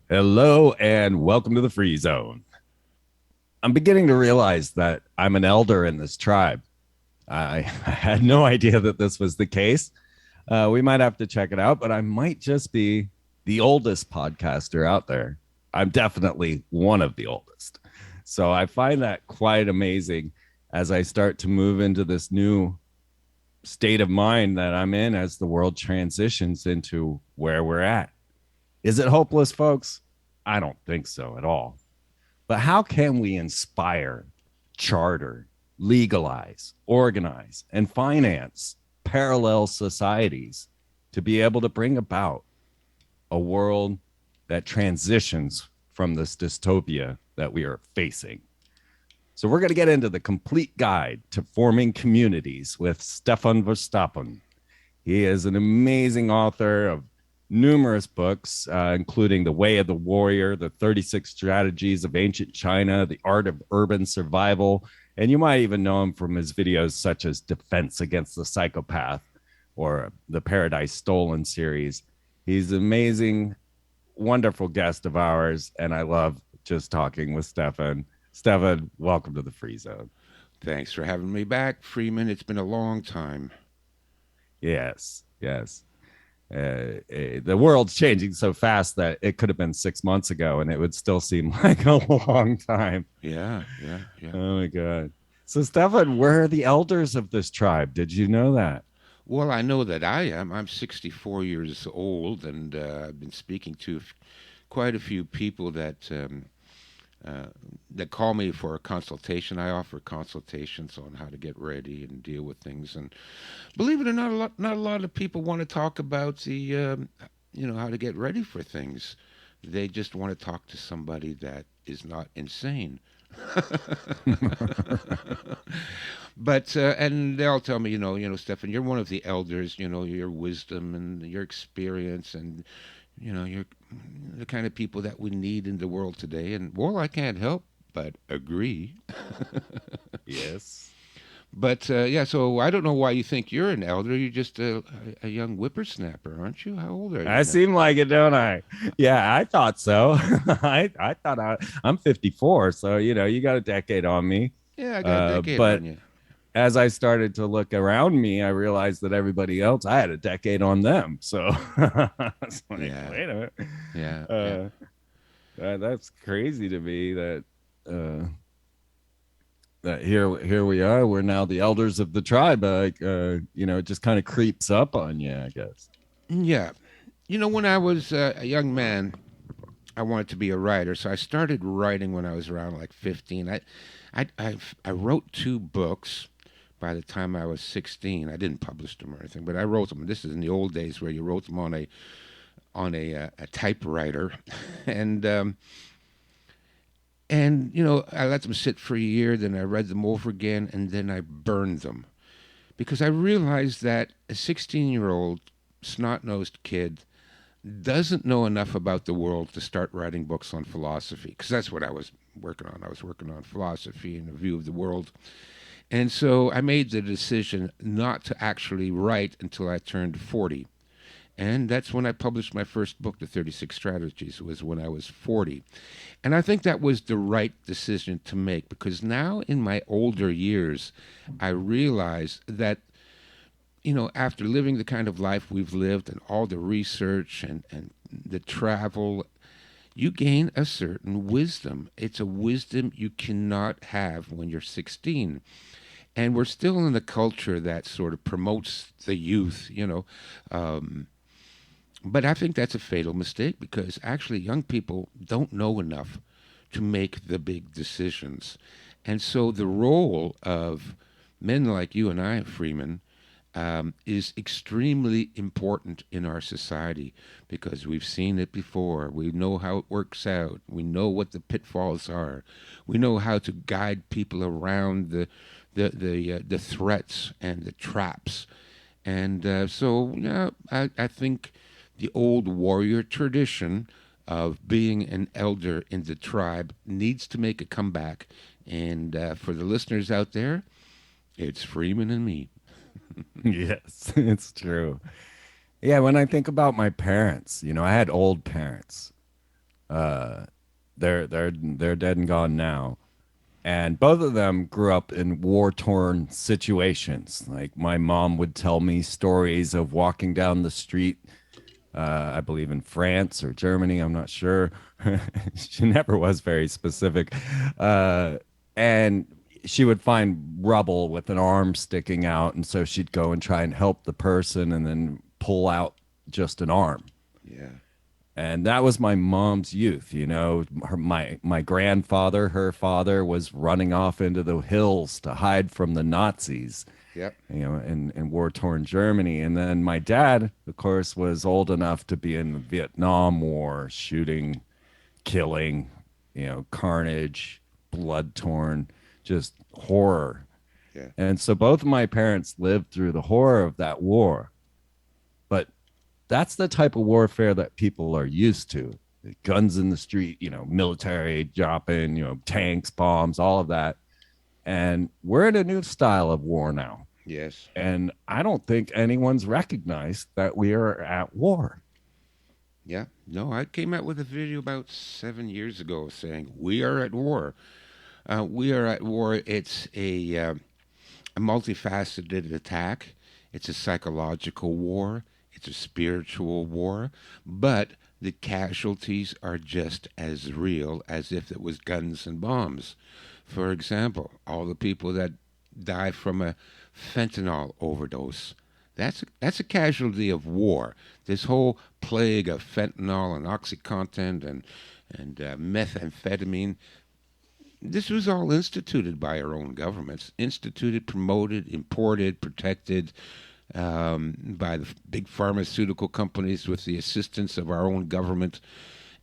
Hello and welcome to the Free Zone. I'm beginning to realize that I'm an elder in this tribe. I had no idea that this was the case. We might have to check it out, but I might just be the oldest podcaster out there. I'm definitely one of the oldest. So I find that quite amazing as I start to move into this new state of mind that I'm in as the world transitions into where we're at. Is it hopeless, folks? I don't think so at all. But how can we inspire, charter, legalize, organize, and finance parallel societies to be able to bring about a world that transitions from this dystopia that we are facing? So, we're going to get into the complete guide to forming communities with Stefan Verstappen. He is an amazing author of numerous books, including The Way of the Warrior, The 36 Strategies of Ancient China, The Art of Urban Survival. And you might even know him from his videos such as Defense Against the Psychopath or the Paradise Stolen series. He's an amazing, wonderful guest of ours, and I love just talking with Stefan. Stefan, welcome to the Free Zone. Thanks for having me back, Freeman. It's been a long time. Yes, yes. The world's changing so fast that it could have been 6 months ago and it would still seem like a long time. Yeah, yeah, yeah. Oh my God. So, Stefan, where are the elders of this tribe? Did you know that? Well, I know that I am. I'm 64 years old, and I've been speaking to quite a few people uh, that call me for a consultation. I offer consultations on how to get ready and deal with things. And believe it or not, not a lot of people want to talk about how to get ready for things. They just want to talk to somebody that is not insane. But and they'll tell me, Stefan, you're one of the elders. Your wisdom and your experience, and you're the kind of people that we need in the world today. And well, I can't help but agree. Yes. But yeah, so I don't know why you think you're an elder. You're just a young whippersnapper, aren't you? How old are you I now? seem like it, don't I? Yeah, I thought so. I thought I'm 54, so you got a decade on me. Yeah, I got a decade But on you. as I started to look around me, I realized that everybody else, I had a decade on them. So it's like, Yeah, wait a minute. yeah, yeah. Uh, that's crazy to me uh, that here we are. We're now the elders of the tribe. It just kind of creeps up on you, I guess. Yeah. When I was a young man, I wanted to be a writer, so I started writing when I was around like 15. I wrote two books by the time I was 16. I didn't publish them or anything, but I wrote them. This is in the old days where you wrote them on a typewriter, and I let them sit for a year. Then I read them over again, and then I burned them because I realized that a 16-year-old snot-nosed kid doesn't know enough about the world to start writing books on philosophy, because that's what I was working on. I was working on philosophy and a view of the world. And so I made the decision not to actually write until I turned 40. And that's when I published my first book, The 36 Strategies, was when I was 40. And I think that was the right decision to make, because now in my older years, I realize that after living the kind of life we've lived and all the research and the travel, you gain a certain wisdom. It's a wisdom you cannot have when you're 16. And we're still in a culture that sort of promotes the youth. Um, but I think that's a fatal mistake because actually young people don't know enough to make the big decisions. And so the role of men like you and I, Freeman, is extremely important in our society because we've seen it before. We know how it works out. We know what the pitfalls are. We know how to guide people around the threats and the traps. And so, yeah, I think the old warrior tradition of being an elder in the tribe needs to make a comeback. And for the listeners out there, it's Freeman and me. Yes, it's true. Yeah, when I think about my parents, I had old parents. Uh, they're dead and gone now. And both of them grew up in war-torn situations. Like my mom would tell me stories of walking down the street, I believe in France or Germany, I'm not sure. She never was very specific. And she would find rubble with an arm sticking out. And so she'd go and try and help the person and then pull out just an arm. Yeah. And that was my mom's youth. My grandfather, her father, was running off into the hills to hide from the Nazis, Yep. in war-torn Germany. And then my dad, of course, was old enough to be in the Vietnam War, shooting, killing, carnage, blood-torn, just horror. Yeah. And so both of my parents lived through the horror of that war. But that's the type of warfare that people are used to. Guns in the street, military dropping, tanks, bombs, all of that. And we're in a new style of war now. Yes. And I don't think anyone's recognized that we are at war. Yeah. No, I came out with a video about 7 years ago saying we are at war. We are at war. It's a multifaceted attack. It's a psychological war. It's a spiritual war. But the casualties are just as real as if it was guns and bombs. For example, all the people that die from a fentanyl overdose. That's a casualty of war. This whole plague of fentanyl and OxyContin and methamphetamine. This was all instituted by our own governments, instituted, promoted, imported, protected by the big pharmaceutical companies with the assistance of our own government,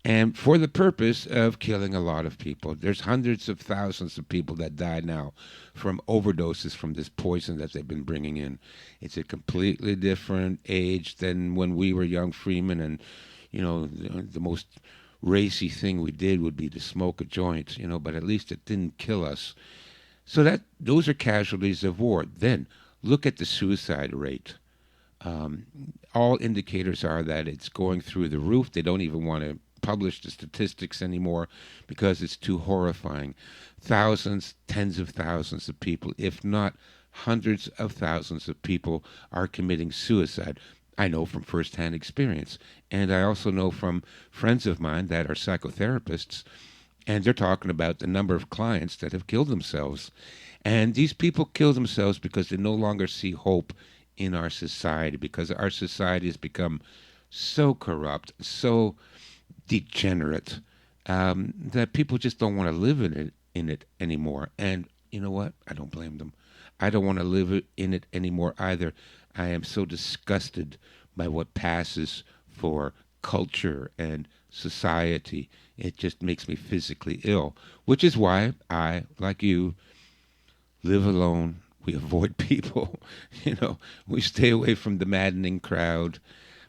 and for the purpose of killing a lot of people. There's hundreds of thousands of people that die now from overdoses from this poison that they've been bringing in. It's a completely different age than when we were young Freeman, and the most racy thing we did would be to smoke a joint, but at least it didn't kill us. So those are casualties of war. Then look at the suicide rate. Um, all indicators are that it's going through the roof. They don't even want to publish the statistics anymore because it's too horrifying. Thousands, tens of thousands of people, if not hundreds of thousands of people, are committing suicide. I know from firsthand experience. And I also know from friends of mine that are psychotherapists, and they're talking about the number of clients that have killed themselves. And these people kill themselves because they no longer see hope in our society, because our society has become so corrupt, so degenerate, that people just don't want to live in it anymore. And you know what? I don't blame them. I don't want to live in it anymore either. I am so disgusted by what passes for culture and society. It just makes me physically ill, which is why I, like you, live alone. We avoid people. We stay away from the maddening crowd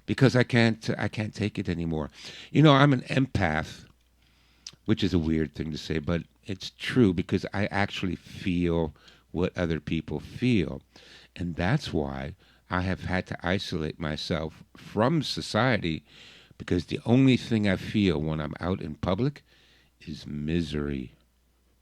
because I can't take it anymore. I'm an empath, which is a weird thing to say, but it's true because I actually feel what other people feel. And that's why I have had to isolate myself from society, because the only thing I feel when I'm out in public is misery.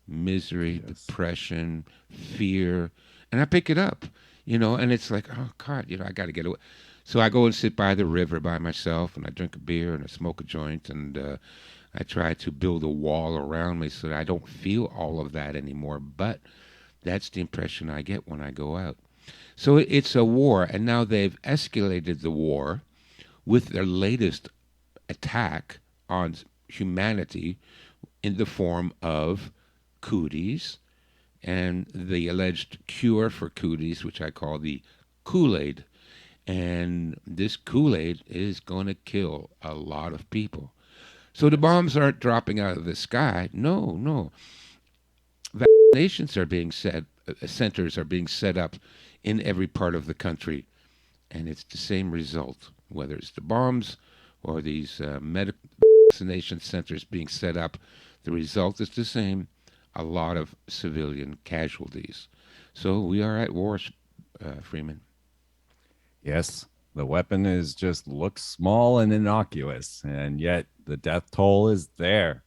Misery, Yes. depression, fear. And I pick it up, and it's like, oh, God, I got to get away. So I go and sit by the river by myself, and I drink a beer and I smoke a joint, and I try to build a wall around me so that I don't feel all of that anymore. But that's the impression I get when I go out. So it's a war, and now they've escalated the war with their latest attack on humanity in the form of cooties and the alleged cure for cooties, which I call the Kool-Aid. And this Kool-Aid is going to kill a lot of people. So the bombs aren't dropping out of the sky. No, no. Vaccinations are being set, centers are being set up in every part of the country, and it's the same result, whether it's the bombs or these medical vaccination centers being set up. The result is the same: a lot of civilian casualties. So we are at war, Freeman. Yes, the weapon is just looks small and innocuous, and yet the death toll is there.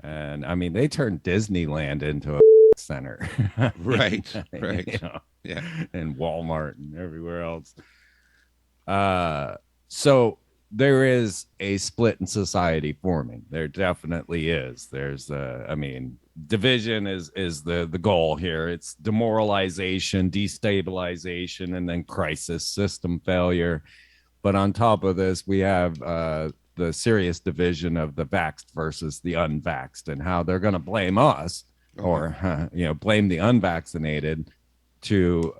And I mean, they turned Disneyland into a center. Right, You right. know, Yeah. and Walmart and everywhere else. So there is a split in society forming. There definitely is. There's I mean, division is the goal here. It's demoralization, destabilization, and then crisis, system failure. But on top of this, we have the serious division of the vaxxed versus the unvaxxed, and how they're going to blame us Uh-huh. or blame the unvaccinated to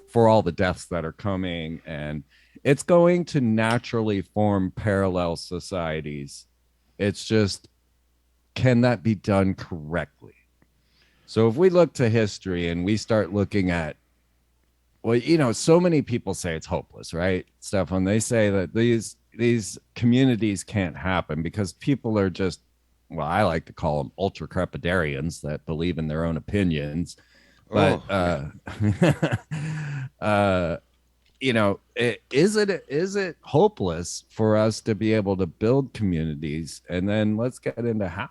for all the deaths that are coming, and it's going to naturally form parallel societies. It's just, can that be done correctly? So if we look to history and we start looking at, well, so many people say it's hopeless, right, Stefan? They say that these communities can't happen because people are just, well, I like to call them ultra crepidarians that believe in their own opinions. But Oh, yeah. uh, is it hopeless for us to be able to build communities? And then let's get into how.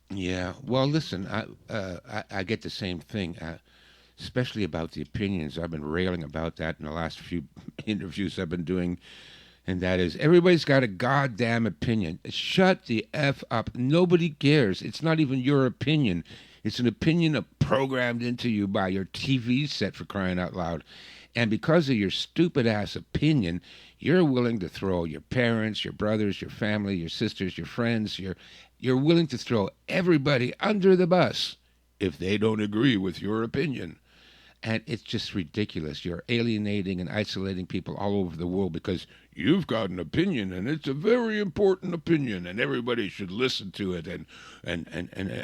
Yeah. Well, listen, I get the same thing, especially about the opinions. I've been railing about that in the last few interviews I've been doing, and that is everybody's got a goddamn opinion. Shut the F up. Nobody cares. It's not even your opinion. It's an opinion programmed into you by your TV set, for crying out loud. And because of your stupid ass opinion, you're willing to throw your parents, your brothers, your family, your sisters, your friends, you're willing to throw everybody under the bus if they don't agree with your opinion. And it's just ridiculous. You're alienating and isolating people all over the world because you've got an opinion and it's a very important opinion and everybody should listen to it and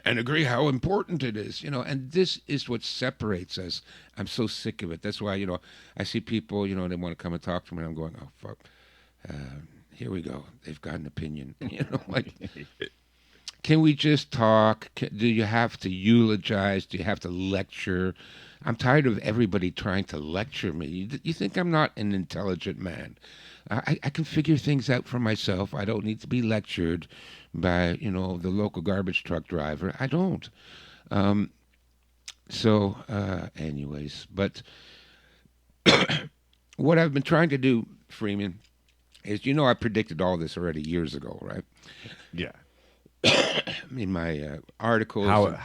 agree how important it is. And this is what separates us. I'm so sick of it. That's why, I see people, they want to come and talk to me and I'm going, oh, fuck. Here we go. They've got an opinion. Like, can we just talk? Do you have to eulogize? Do you have to lecture? I'm tired of everybody trying to lecture me. You think I'm not an intelligent man? I can figure things out for myself. I don't need to be lectured by, the local garbage truck driver. I don't. Um, anyways, but what I've been trying to do, Freeman, is, I predicted all this already years ago, right? Yeah. In my articles how and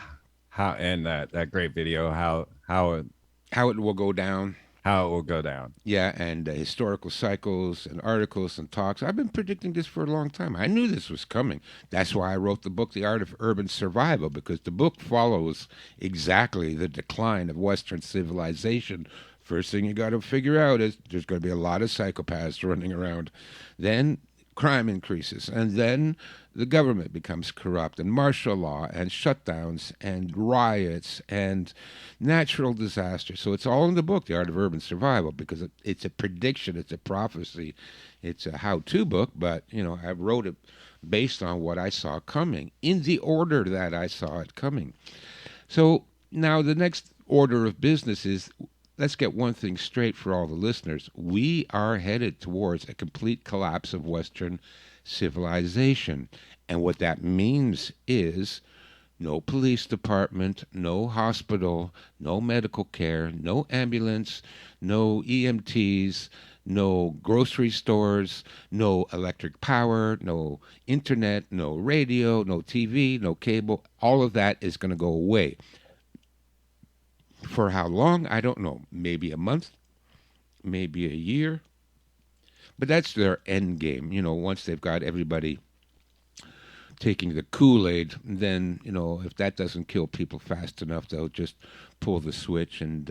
how and that great video, how it will go down. how it will go down. Yeah, and historical cycles and articles and talks. I've been predicting this for a long time. I knew this was coming. That's why I wrote the book, The Art of Urban Survival, because the book follows exactly the decline of Western civilization. First thing you got to figure out is there's going to be a lot of psychopaths running around. Then crime increases, and then the government becomes corrupt, and martial law, and shutdowns, and riots, and natural disasters. So it's all in the book, The Art of Urban Survival, because it's a prediction, it's a prophecy, it's a how-to book, but, I wrote it based on what I saw coming, in the order that I saw it coming. So now the next order of business is, let's get one thing straight for all the listeners. We are headed towards a complete collapse of Western civilization. And what that means is no police department, no hospital, no medical care, no ambulance, no EMTs, no grocery stores, no electric power, no internet, no radio, no TV, no cable. All of that is going to go away. For how long? I don't know. Maybe a month, maybe a year. But that's their end game. Once they've got everybody taking the Kool-Aid, then, if that doesn't kill people fast enough, they'll just pull the switch and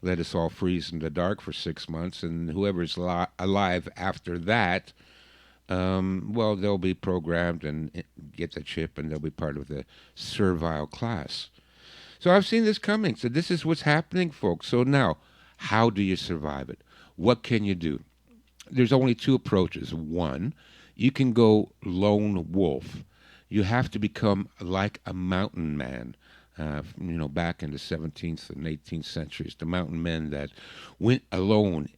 let us all freeze in the dark for 6 months. And whoever's alive after that, well, they'll be programmed and get the chip and they'll be part of the servile class. So I've seen this coming. So this is what's happening, folks. So now, how do you survive it? What can you do? There's only two approaches. One, you can go lone wolf. You have to become like a mountain man. Back in the 17th and 18th centuries, the mountain men that went alone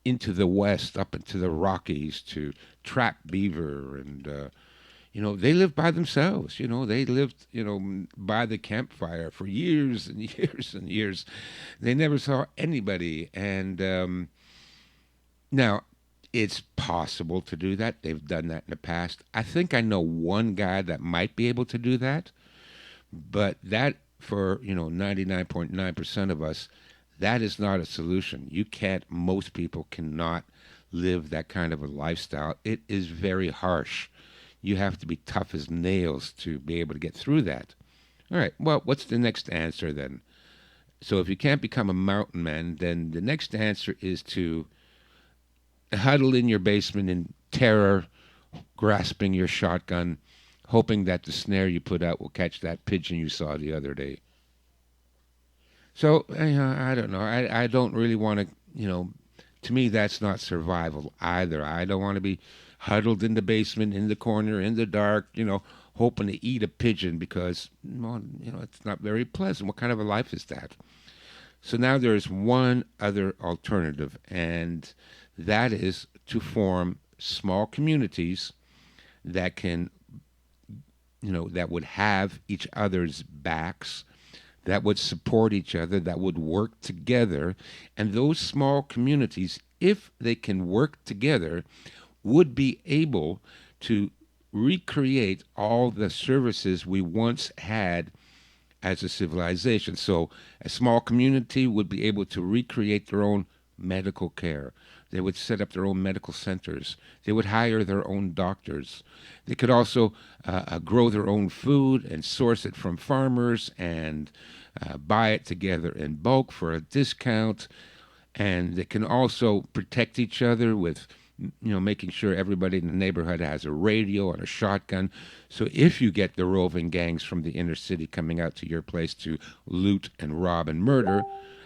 into the west, up into the Rockies to trap beaver, and they lived by themselves. They lived by the campfire for years and years and years. They never saw anybody, and now it's possible to do that. They've done that in the past. I think I know one guy that might be able to do that, but that for 99.9% of us, that is not a solution. You can't. Most people cannot live that kind of a lifestyle. It is very harsh. You have to be tough as nails to be able to get through that. All right. Well, what's the next answer then? So if you can't become a mountain man, then the next answer is to huddle in your basement in terror, grasping your shotgun, hoping that the snare you put out will catch that pigeon you saw the other day. So, I don't know. I don't really want to, to me, that's not survival either. I don't want to be huddled in the basement, in the corner, in the dark, hoping to eat a pigeon because, it's not very pleasant. What kind of a life is that? So now there's one other alternative, and that is to form small communities that can, that would have each other's backs, that would support each other, that would work together. And those small communities, if they can work together, would be able to recreate all the services we once had as a civilization. So a small community would be able to recreate their own medical care. They would set up their own medical centers. They would hire their own doctors. They could also grow their own food and source it from farmers and buy it together in bulk for a discount. And they can also protect each other with, making sure everybody in the neighborhood has a radio and a shotgun. So if you get the roving gangs from the inner city coming out to your place to loot and rob and murder,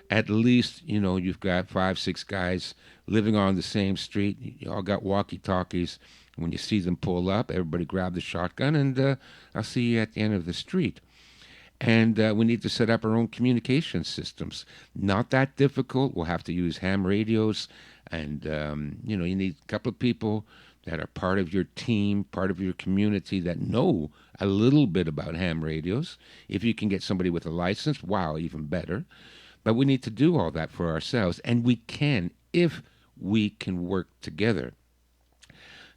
at least, you've got 5, 6 guys living on the same street. You all got walkie-talkies. When you see them pull up, everybody grab the shotgun, and I'll see you at the end of the street. And we need to set up our own communication systems. Not that difficult. We'll have to use ham radios, and you need a couple of people that are part of your team, part of your community that know a little bit about ham radios. If you can get somebody with a license, wow, even better. But we need to do all that for ourselves, and we can if we can work together.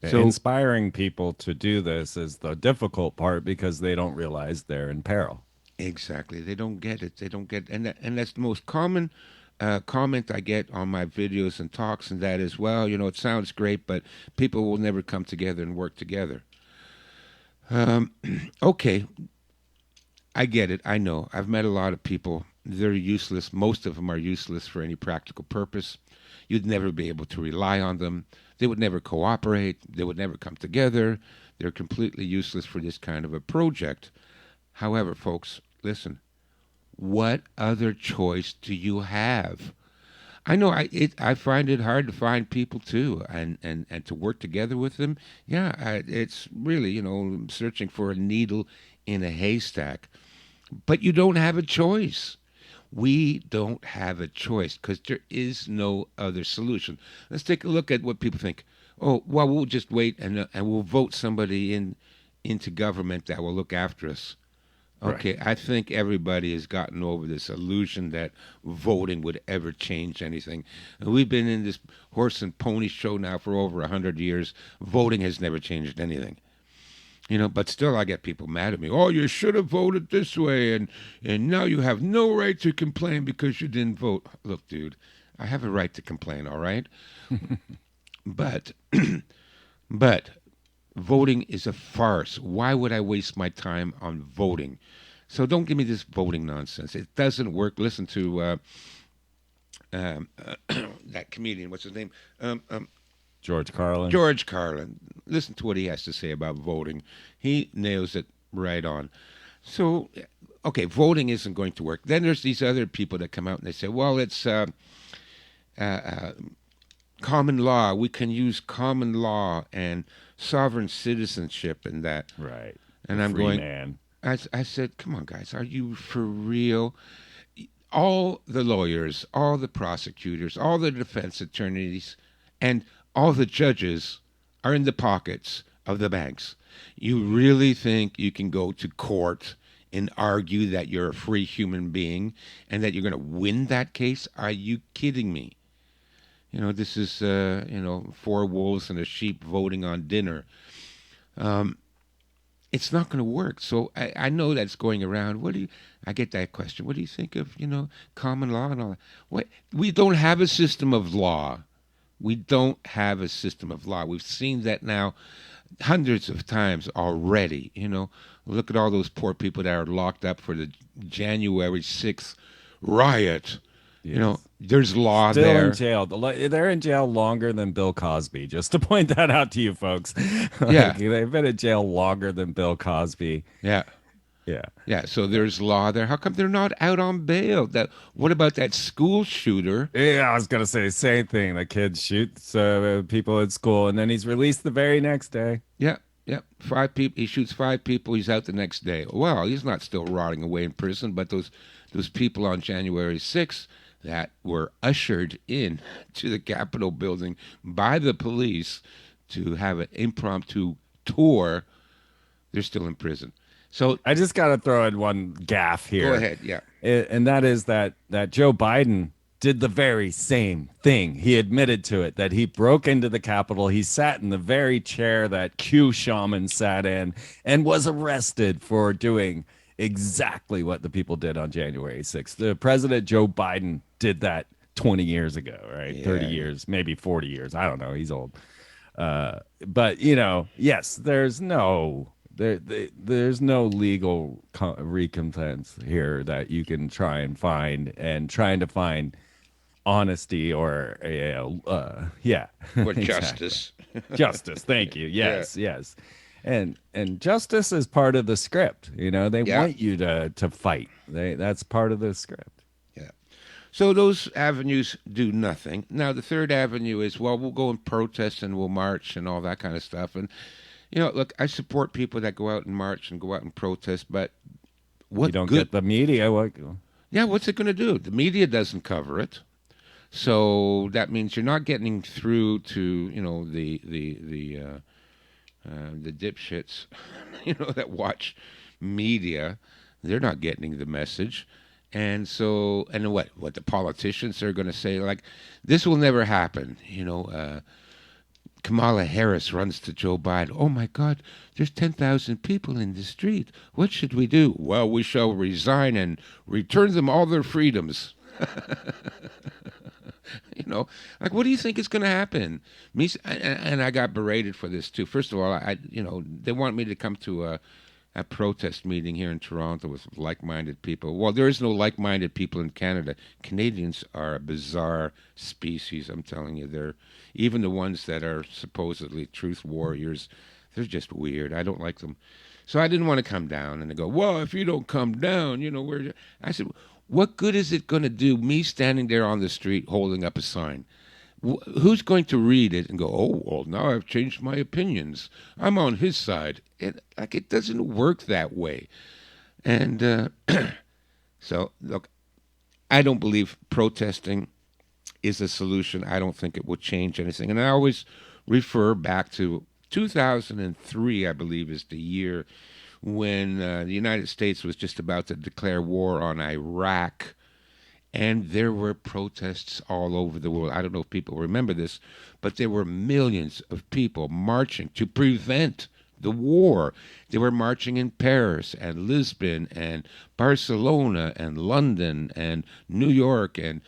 So inspiring people to do this is the difficult part because they don't realize they're in peril. Exactly. They don't get it. They don't get, and that's the most common comment I get on my videos and talks, and that is, well, it sounds great, but people will never come together and work together. Okay, I get it. I know. I've met a lot of people. They're useless. Most of them are useless for any practical purpose. You'd never be able to rely on them. They would never cooperate. They would never come together. They're completely useless for this kind of a project. However, folks, listen. What other choice do you have? I know I find it hard to find people too, and to work together with them. Yeah, it's really searching for a needle in a haystack. But you don't have a choice. We don't have a choice because there is no other solution. Let's take a look at what people think. Oh, well, we'll just wait and we'll vote somebody into government that will look after us. Okay, right. I think everybody has gotten over this illusion that voting would ever change anything. And we've been in this horse and pony show now for over 100 years. Voting has never changed anything. But still I get people mad at me. Oh, you should have voted this way, and now you have no right to complain because you didn't vote. Look, dude, I have a right to complain, all right? But voting is a farce. Why would I waste my time on voting? So don't give me this voting nonsense. It doesn't work. Listen to that comedian. What's his name? George Carlin. George Carlin. Listen to what he has to say about voting. He nails it right on. So, okay, voting isn't going to work. Then there's these other people that come out and they say, well, it's common law. We can use common law and sovereign citizenship and that. Right. And I'm going, I said, come on, guys, are you for real? All the lawyers, all the prosecutors, all the defense attorneys and all the judges are in the pockets of the banks. You really think you can go to court and argue that you're a free human being and that you're going to win that case? Are you kidding me? This is, four wolves and a sheep voting on dinner. It's not going to work. So I know that's going around. I get that question. What do you think of, common law and all that? What? We don't have a system of law. We don't have a system of law. We've seen that now hundreds of times already. Look at all those poor people that are locked up for the January 6th riot. Yes. There's law Still there. in jail. They're in jail longer than Bill Cosby, just to point that out to you folks. Yeah. They've been in jail longer than Bill Cosby. Yeah. Yeah. Yeah, so there's law there. How come they're not out on bail? What about that school shooter? Yeah, I was gonna say the same thing. The kid shoots people at school, and then he's released the very next day. Yeah, yeah. 5 people. He shoots 5 people. He's out the next day. Well, he's not still rotting away in prison, but those people on January 6th that were ushered in to the Capitol building by the police to have an impromptu tour, they're still in prison. So I just got to throw in one gaffe here. go ahead, yeah. And that is that Joe Biden did the very same thing. He admitted to it, that he broke into the Capitol. He sat in the very chair that Q Shaman sat in and was arrested for doing exactly what the people did on January 6th. The President Joe Biden did that 20 years ago, right? Yeah. 30 years, maybe 40 years. I don't know. He's old. But, yes, there's no legal recompense here that you can try and find, and trying to find honesty or Or exactly. justice. Justice. Thank you. Yes. And justice is part of the script. They want you to fight. That's part of the script. Yeah. So those avenues do nothing. Now the third avenue is, well, we'll go and protest and we'll march and all that kind of stuff. And look, I support people that go out and march and go out and protest, but what You don't good? get the media. Yeah, what's it going to do? The media doesn't cover it, so that means you're not getting through to the dipshits, that watch media. They're not getting the message. And so, and what the politicians are going to say, like, this will never happen. Kamala Harris runs to Joe Biden. Oh my God, there's 10,000 people in the street. What should we do? Well, we shall resign and return them all their freedoms. Like, what do you think is going to happen? And I got berated for this too. First of all, they want me to come to a protest meeting here in Toronto with like-minded people. Well, there is no like-minded people in Canada. Canadians are a bizarre species, I'm telling you. They're even the ones that are supposedly truth warriors. They're just weird. I don't like them. So I didn't want to come down. And they go, well, if you don't come down, I said, what good is it going to do me standing there on the street holding up a sign? Who's going to read it and go, oh, well, now I've changed my opinions. I'm on his side. It doesn't work that way. And so, look, I don't believe protesting is a solution. I don't think it will change anything. And I always refer back to 2003, I believe, is the year when the United States was just about to declare war on Iraq. And there were protests all over the world. I don't know if people remember this, but there were millions of people marching to prevent the war. They were marching in Paris and Lisbon and Barcelona and London and New York and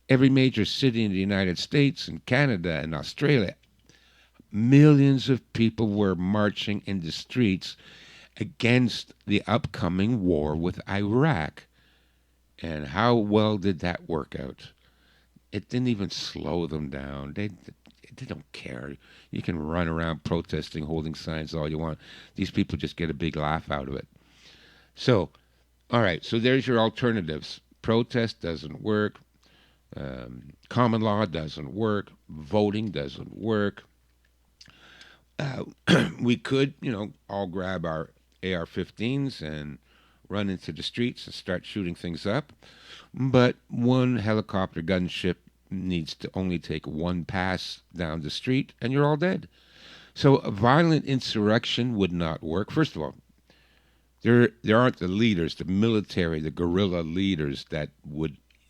every major city in the United States and Canada and Australia. Millions of people were marching in the streets against the upcoming war with Iraq. And how well did that work out? It didn't even slow them down. They don't care. You can run around protesting, holding signs all you want. These people just get a big laugh out of it. So, all right, so there's your alternatives. Protest doesn't work. Common law doesn't work. Voting doesn't work. We could, all grab our AR-15s and run into the streets and start shooting things up. But one helicopter gunship needs to only take one pass down the street and you're all dead. So a violent insurrection would not work. First of all, there aren't the leaders, the military, the guerrilla leaders that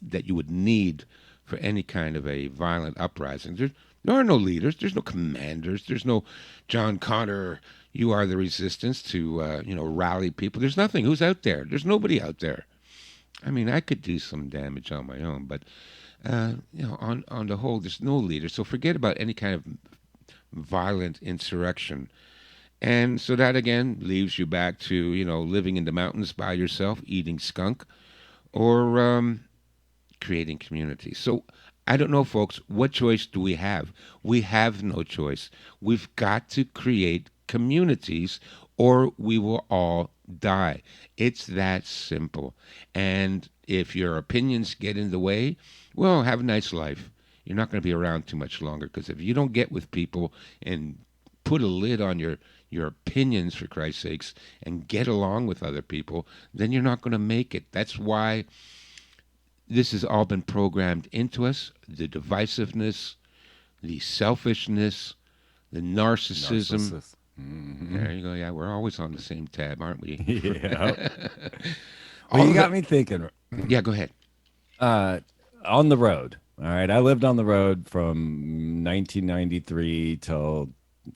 you would need for any kind of a violent uprising. There are no leaders. There's no commanders. There's no John Connor. You are the resistance to rally people. There's nothing. Who's out there? There's nobody out there. I mean, I could do some damage on my own, but on the whole, there's no leader. So forget about any kind of violent insurrection. And so that again leaves you back to living in the mountains by yourself, eating skunk, or creating community. So I don't know, folks, what choice do we have? We have no choice. We've got to create communities or we will all die. It's that simple. And if your opinions get in the way, well, have a nice life. You're not going to be around too much longer, because if you don't get with people and put a lid on your opinions, for Christ's sakes, and get along with other people, then you're not going to make it. That's why this has all been programmed into us, the divisiveness, the selfishness, the narcissism. Mm-hmm. There you go. Yeah, we're always on the same tab, aren't we? Yeah. Well, you got me thinking. Yeah, go ahead. On the road. All right. I lived on the road from 1993 till,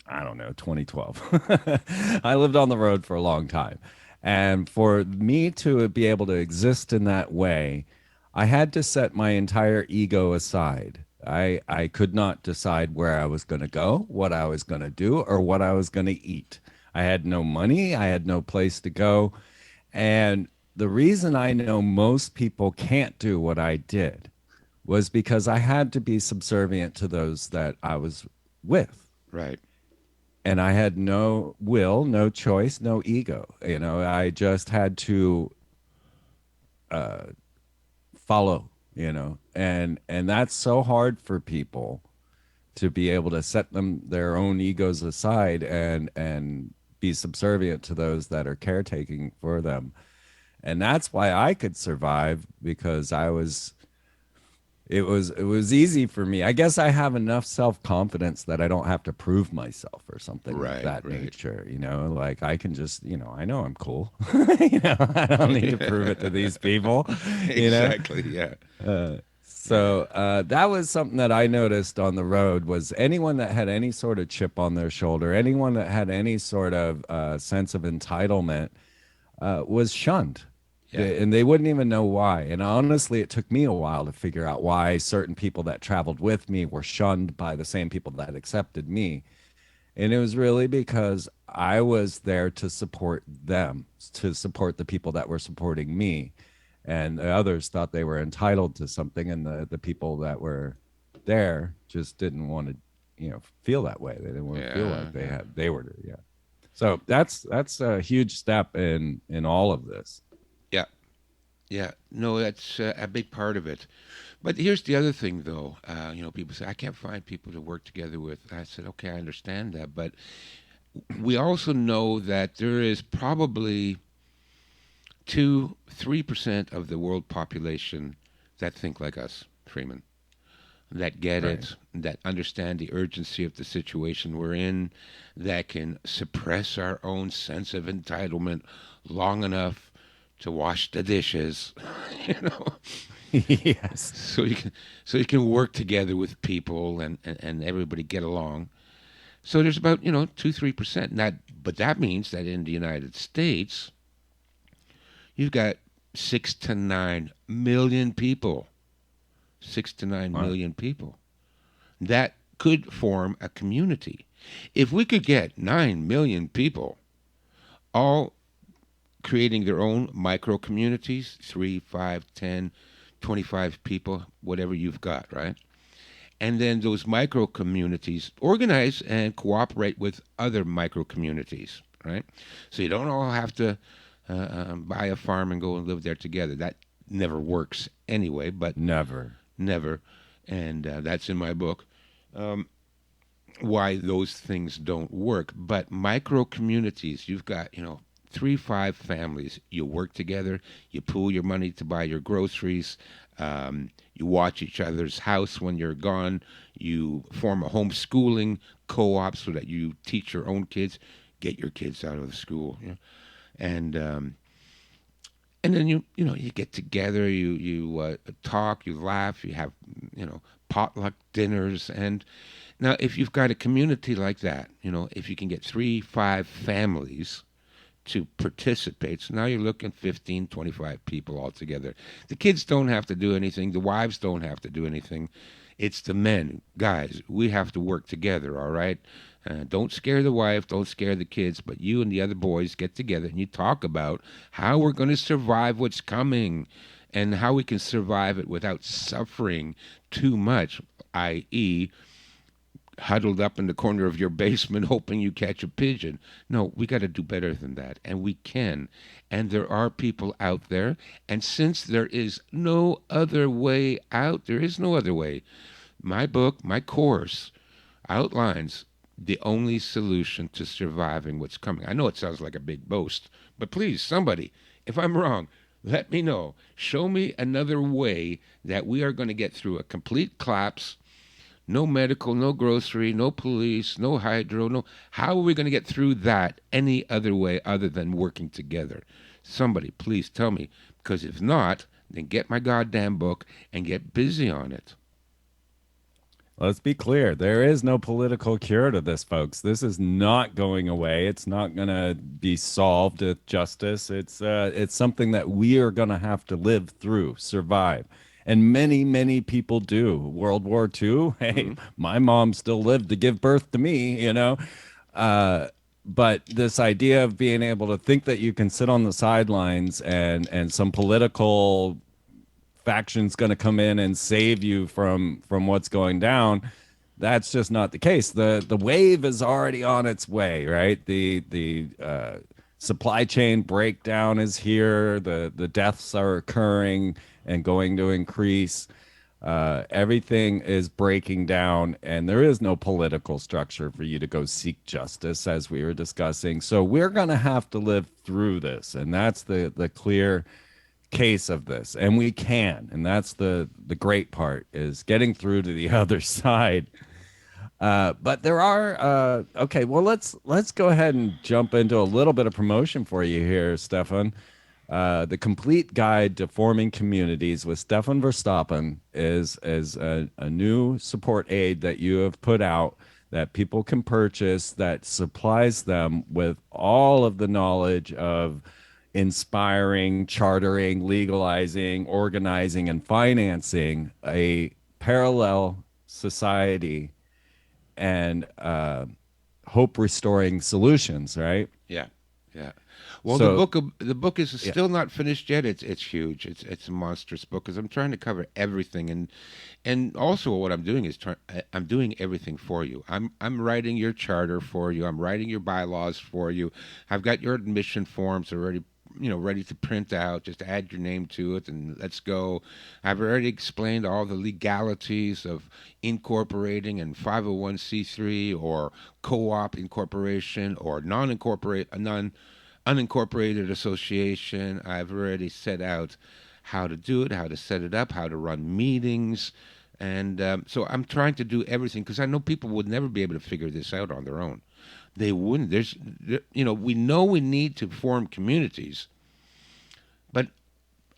I don't know, 2012. I lived on the road for a long time. And for me to be able to exist in that way, I had to set my entire ego aside. I could not decide where I was going to go, what I was going to do, or what I was going to eat. I had no money. I had no place to go. And the reason I know most people can't do what I did was because I had to be subservient to those that I was with. Right. And I had no will, no choice, no ego. I just had to follow, and that's so hard for people to be able to set their own egos aside and be subservient to those that are caretaking for them. And that's why I could survive, because it was easy for me. I guess I have enough self-confidence that I don't have to prove myself or something of that nature. Like I can just, I know I'm cool. I don't need to prove it to these people. Exactly. Yeah. So that was something that I noticed on the road, was anyone that had any sort of chip on their shoulder, anyone that had any sort of sense of entitlement was shunned. Yeah. And they wouldn't even know why. And honestly, it took me a while to figure out why certain people that traveled with me were shunned by the same people that accepted me. And it was really because I was there to support them, to support the people that were supporting me. And the others thought they were entitled to something, and the people that were there just didn't want to, feel that way. They didn't want to feel like they were. Yeah. So that's a huge step in all of this. Yeah, no, that's a big part of it. But here's the other thing, though. People say, I can't find people to work together with. I said, okay, I understand that. But we also know that there is probably 2-3% of the world population that think like us, Freeman, that get it, that understand the urgency of the situation we're in, that can suppress our own sense of entitlement long enough to wash the dishes, Yes. So you can work together with people and everybody get along. So there's about 2-3%. But that means that in the United States, you've got 6 to 9 million people. 6 to 9 million people that could form a community. If we could get 9 million people all creating their own micro communities, 3, 5, 10, 25 people, whatever you've got, right? And then those micro communities organize and cooperate with other micro communities, right? So you don't all have to buy a farm and go and live there together. That never works anyway, but Never. And that's in my book, why those things don't work. But micro communities, you've got, 3, 5 families. You work together. You pool your money to buy your groceries. You watch each other's house when you're gone. You form a homeschooling co-op so that you teach your own kids, get your kids out of the school, and and then you get together, you talk, you laugh, you have potluck dinners, and now if you've got a community like that, if you can get 3, 5 families to participate. So now you're looking 15, 25 people altogether. The kids don't have to do anything. The wives don't have to do anything. It's the men. Guys, we have to work together, all right? Don't scare the wife, don't scare the kids, but you and the other boys get together and you talk about how we're going to survive what's coming and how we can survive it without suffering too much, i.e., huddled up in the corner of your basement hoping you catch a pigeon. No, we got to do better than that, and we can. And there are people out there, and since there is no other way out, there is no other way. My book, my course, outlines the only solution to surviving what's coming. I know it sounds like a big boast, but please, somebody, if I'm wrong, let me know. Show me another way that we are going to get through a complete collapse. No medical, no grocery, no police, no hydro, no. How are we going to get through that any other way other than working together? Somebody, please tell me. Because if not, then get my goddamn book and get busy on it. Let's be clear. There is no political cure to this, folks. This is not going away. It's not going to be solved with justice. It's something that we are going to have to live through, survive. And many, many people do. World War II, hey, my mom still lived to give birth to me. But this idea of being able to think that you can sit on the sidelines and some political faction's going to come in and save you from what's going down, that's just not the case. The wave is already on its way, right? The supply chain breakdown is here. The deaths are occurring and going to increase. Everything is breaking down, and there is no political structure for you to go seek justice, as we were discussing. So we're going to have to live through this, and that's the clear case of this. And we can, and that's the great part, is getting through to the other side. But there are okay. Well, let's go ahead and jump into a little bit of promotion for you here, Stefan. The complete guide to forming communities with Stefan Verstappen is a new support aid that you have put out that people can purchase, that supplies them with all of the knowledge of inspiring, chartering, legalizing, organizing, and financing a parallel society and hope restoring solutions, right? Yeah, yeah. Well, So, the book is yeah. still not finished yet. It's huge. It's a monstrous book because I'm trying to cover everything, and also what I'm doing is I'm doing everything for you. I'm writing your charter for you. I'm writing your bylaws for you. I've got your admission forms already, ready to print out. Just add your name to it and let's go. I've already explained all the legalities of incorporating and 501c3 or co-op incorporation or unincorporated association. I've already set out how to do it, how to set it up, how to run meetings. And so I'm trying to do everything because I know people would never be able to figure this out on their own. They wouldn't. We know we need to form communities, but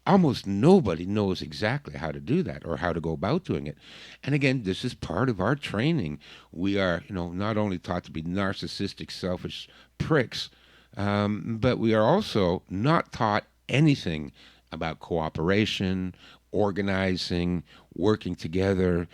almost nobody knows exactly how to do that or how to go about doing it. And again, this is part of our training. We are, not only taught to be narcissistic, selfish pricks, but we are also not taught anything about cooperation, organizing, working together.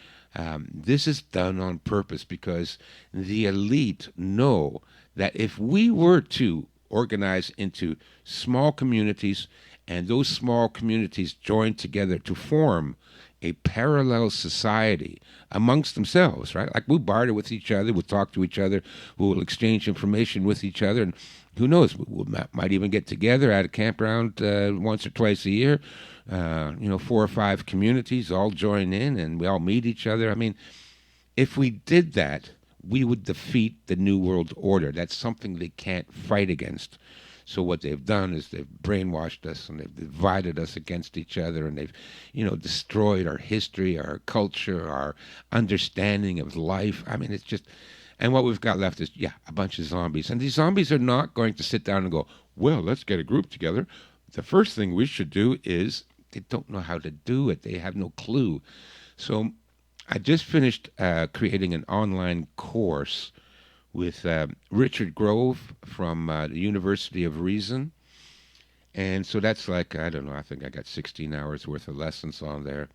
This is done on purpose because the elite know that if we were to organize into small communities and those small communities join together to form a parallel society amongst themselves, right? Like we'll barter with each other, we'll talk to each other, we'll exchange information with each other, and who knows, we might even get together at a campground once or twice a year. 4 or 5 communities all join in and we all meet each other. I mean, if we did that, we would defeat the New World Order. That's something they can't fight against. So what they've done is they've brainwashed us and they've divided us against each other, and they've, destroyed our history, our culture, our understanding of life. I mean, it's just, and what we've got left is, yeah, a bunch of zombies. And these zombies are not going to sit down and go, well, let's get a group together. The first thing we should do is, they don't know how to do it. They have no clue. So I just finished creating an online course with Richard Grove from the University of Reason. And so that's like, I don't know, I think I got 16 hours worth of lessons on there.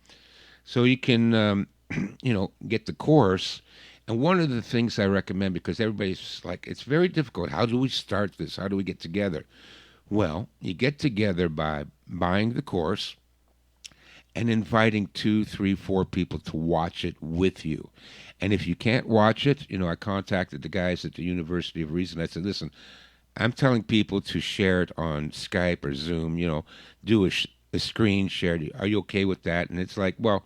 So you can, get the course. And one of the things I recommend, because everybody's like, it's very difficult. How do we start this? How do we get together? Well, you get together by buying the course and inviting 2, 3, 4 people to watch it with you. And if you can't watch it, I contacted the guys at the University of Reason. I said, listen, I'm telling people to share it on Skype or Zoom, do a screen share. Are you okay with that? And it's like, well,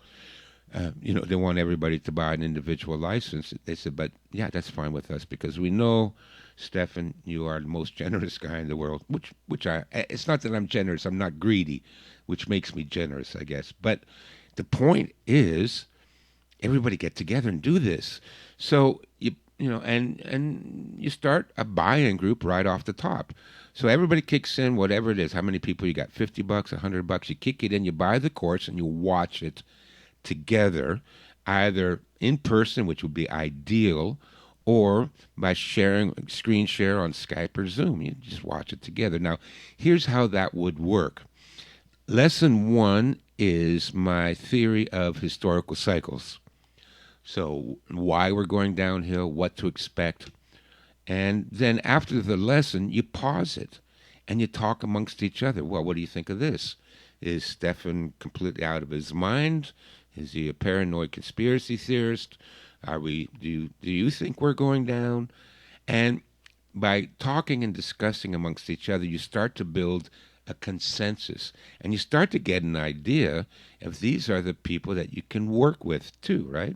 they want everybody to buy an individual license. They said, but yeah, that's fine with us because we know, Stefan, you are the most generous guy in the world, which it's not that I'm generous, I'm not greedy, which makes me generous, I guess. But the point is, everybody get together and do this. So and you start a buy-in group right off the top. So everybody kicks in whatever it is. How many people you got? $50, $100. You kick it in. You buy the course and you watch it together, either in person, which would be ideal, or by screen share on Skype or Zoom. You just watch it together. Now, here's how that would work. Lesson 1 is my theory of historical cycles. So why we're going downhill, what to expect. And then after the lesson, you pause it and you talk amongst each other. Well, what do you think of this? Is Stefan completely out of his mind? Is he a paranoid conspiracy theorist? Do you think we're going down? And by talking and discussing amongst each other, you start to build a consensus, and you start to get an idea if these are the people that you can work with too, right?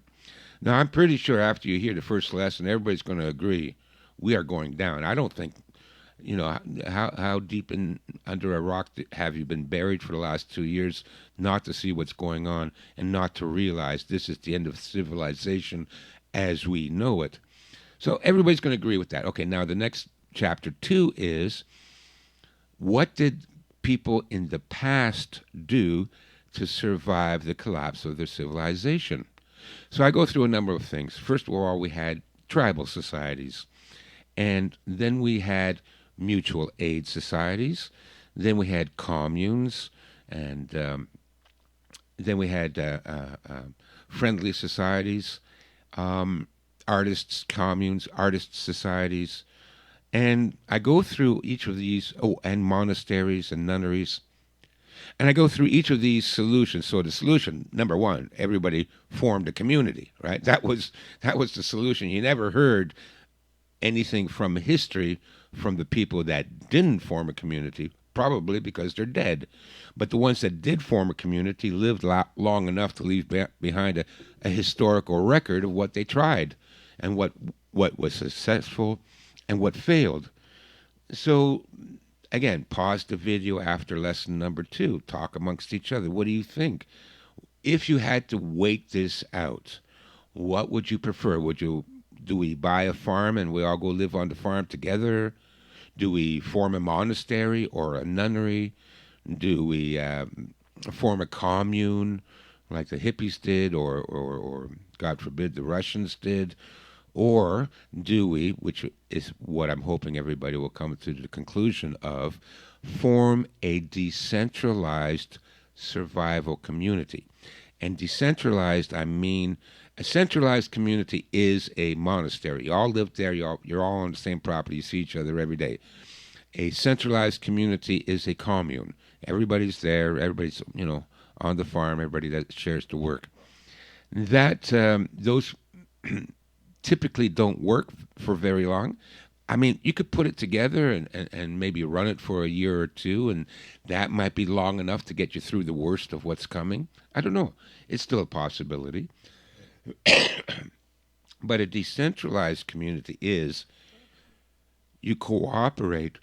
Now, I'm pretty sure after you hear the first lesson, everybody's going to agree we are going down. I don't think, how deep under a rock have you been buried for the last 2 years not to see what's going on and not to realize this is the end of civilization as we know it. So everybody's going to agree with that. Okay, now the next chapter 2 is, what did people in the past do to survive the collapse of their civilization? So I go through a number of things. First of all, we had tribal societies, and then we had mutual aid societies, then we had communes, and then we had friendly societies, artists' communes, artists' societies. And I go through each of these, and monasteries and nunneries. And I go through each of these solutions. So the solution, number 1, everybody formed a community, right? That was the solution. You never heard anything from history from the people that didn't form a community, probably because they're dead. But the ones that did form a community lived long enough to leave behind a historical record of what they tried and what was successful and what failed. So, again, pause the video after lesson number 2. Talk amongst each other. What do you think? If you had to wait this out, what would you prefer? Do we buy a farm and we all go live on the farm together? Do we form a monastery or a nunnery? Do we form a commune like the hippies did, or God forbid, the Russians did? Or do we, which is what I'm hoping everybody will come to the conclusion of, form a decentralized survival community? And decentralized, I mean, a centralized community is a monastery. You all live there, you're all on the same property, you see each other every day. A centralized community is a commune. Everybody's there, everybody's, on the farm, everybody that shares the work. Those typically don't work for very long. I mean, you could put it together and maybe run it for a year or two, and that might be long enough to get you through the worst of what's coming. I don't know. It's still a possibility. But a decentralized community is, you cooperate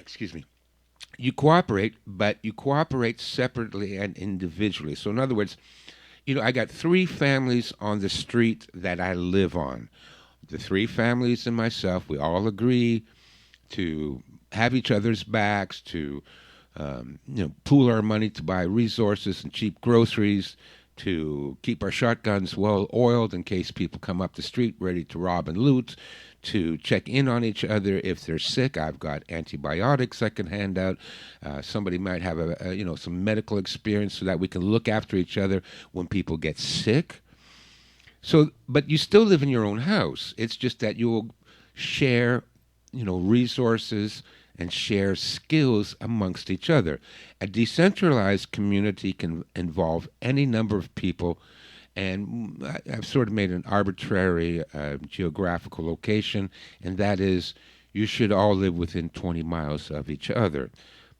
excuse me, you cooperate, but you cooperate separately and individually. So, in other words, I got three families on the street that I live on. The three families and myself, we all agree to have each other's backs, to pool our money to buy resources and cheap groceries, to keep our shotguns well oiled in case people come up the street ready to rob and loot, to check in on each other if they're sick. I've got antibiotics I can hand out. Somebody might have some medical experience so that we can look after each other when people get sick. So, but you still live in your own house. It's just that you will share, resources and share skills amongst each other. A decentralized community can involve any number of people, and I've sort of made an arbitrary geographical location, and that is you should all live within 20 miles of each other,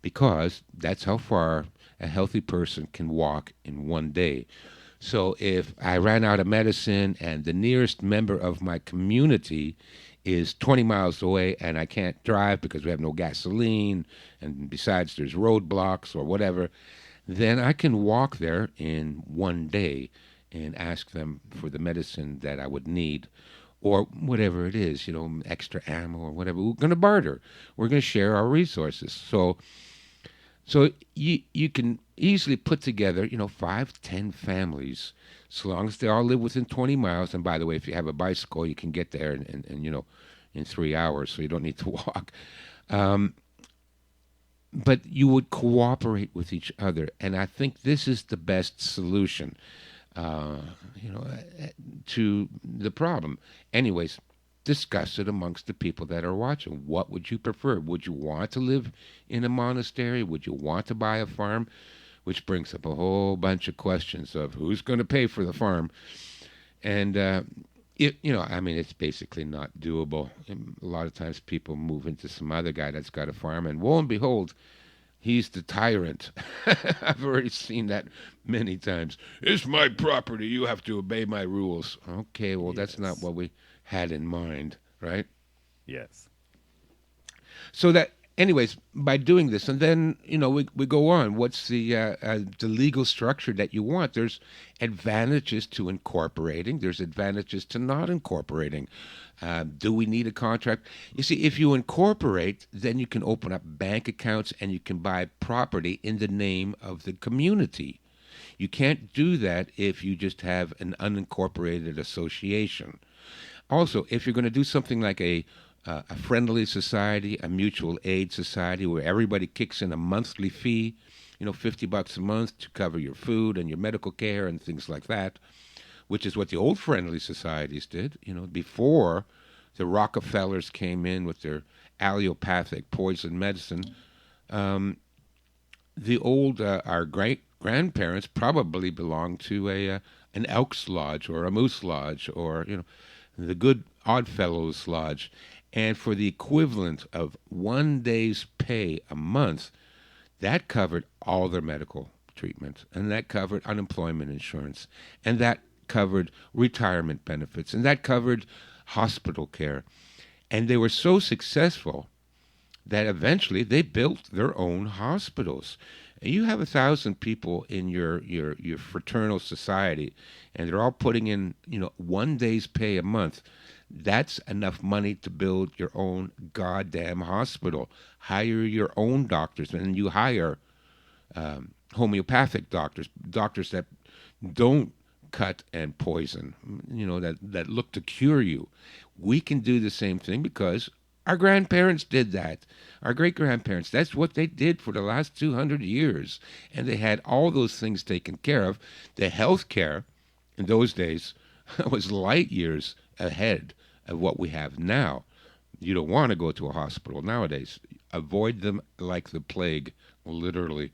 because that's how far a healthy person can walk in one day. So if I ran out of medicine and the nearest member of my community is 20 miles away and I can't drive because we have no gasoline, and besides there's roadblocks or whatever, then I can walk there in one day and ask them for the medicine that I would need, or whatever it is, extra ammo or whatever. We're going to barter. We're going to share our resources. So you can easily put together, 5, 10 families, so long as they all live within 20 miles. And by the way, if you have a bicycle, you can get there in 3 hours, so you don't need to walk. But you would cooperate with each other, and I think this is the best solution, to the problem. Anyways, discuss it amongst the people that are watching. What would you prefer? Would you want to live in a monastery? Would you want to buy a farm? Which brings up a whole bunch of questions of who's going to pay for the farm. And, it's basically not doable. A lot of times people move into some other guy that's got a farm, and lo and behold, he's the tyrant. I've already seen that many times. It's my property. You have to obey my rules. Okay, well, that's not what we had in mind, right? Yes. So that, anyways, by doing this, and then we go on. What's the legal structure that you want? There's advantages to incorporating. There's advantages to not incorporating. Do we need a contract? You see, if you incorporate, then you can open up bank accounts and you can buy property in the name of the community. You can't do that if you just have an unincorporated association. Also, if you're going to do something like a friendly society, a mutual aid society where everybody kicks in a monthly fee, $50 a month to cover your food and your medical care and things like that, which is what the old friendly societies did, before the Rockefellers came in with their allopathic poison medicine. The old, our great-grandparents probably belonged to an Elks Lodge or a Moose Lodge or, the Good Oddfellows Lodge. And for the equivalent of one day's pay a month, that covered all their medical treatment, and that covered unemployment insurance, and that covered retirement benefits, and that covered hospital care. And they were so successful that eventually they built their own hospitals. And you have 1,000 people in your fraternal society, and they're all putting in, one day's pay a month. That's enough money to build your own goddamn hospital. Hire your own doctors, and you hire homeopathic doctors that don't cut and poison, that look to cure you. We can do the same thing because our grandparents did that. Our great-grandparents, that's what they did for the last 200 years. And they had all those things taken care of. The health care in those days was light years ahead of what we have now. You don't want to go to a hospital nowadays. Avoid them like the plague, literally.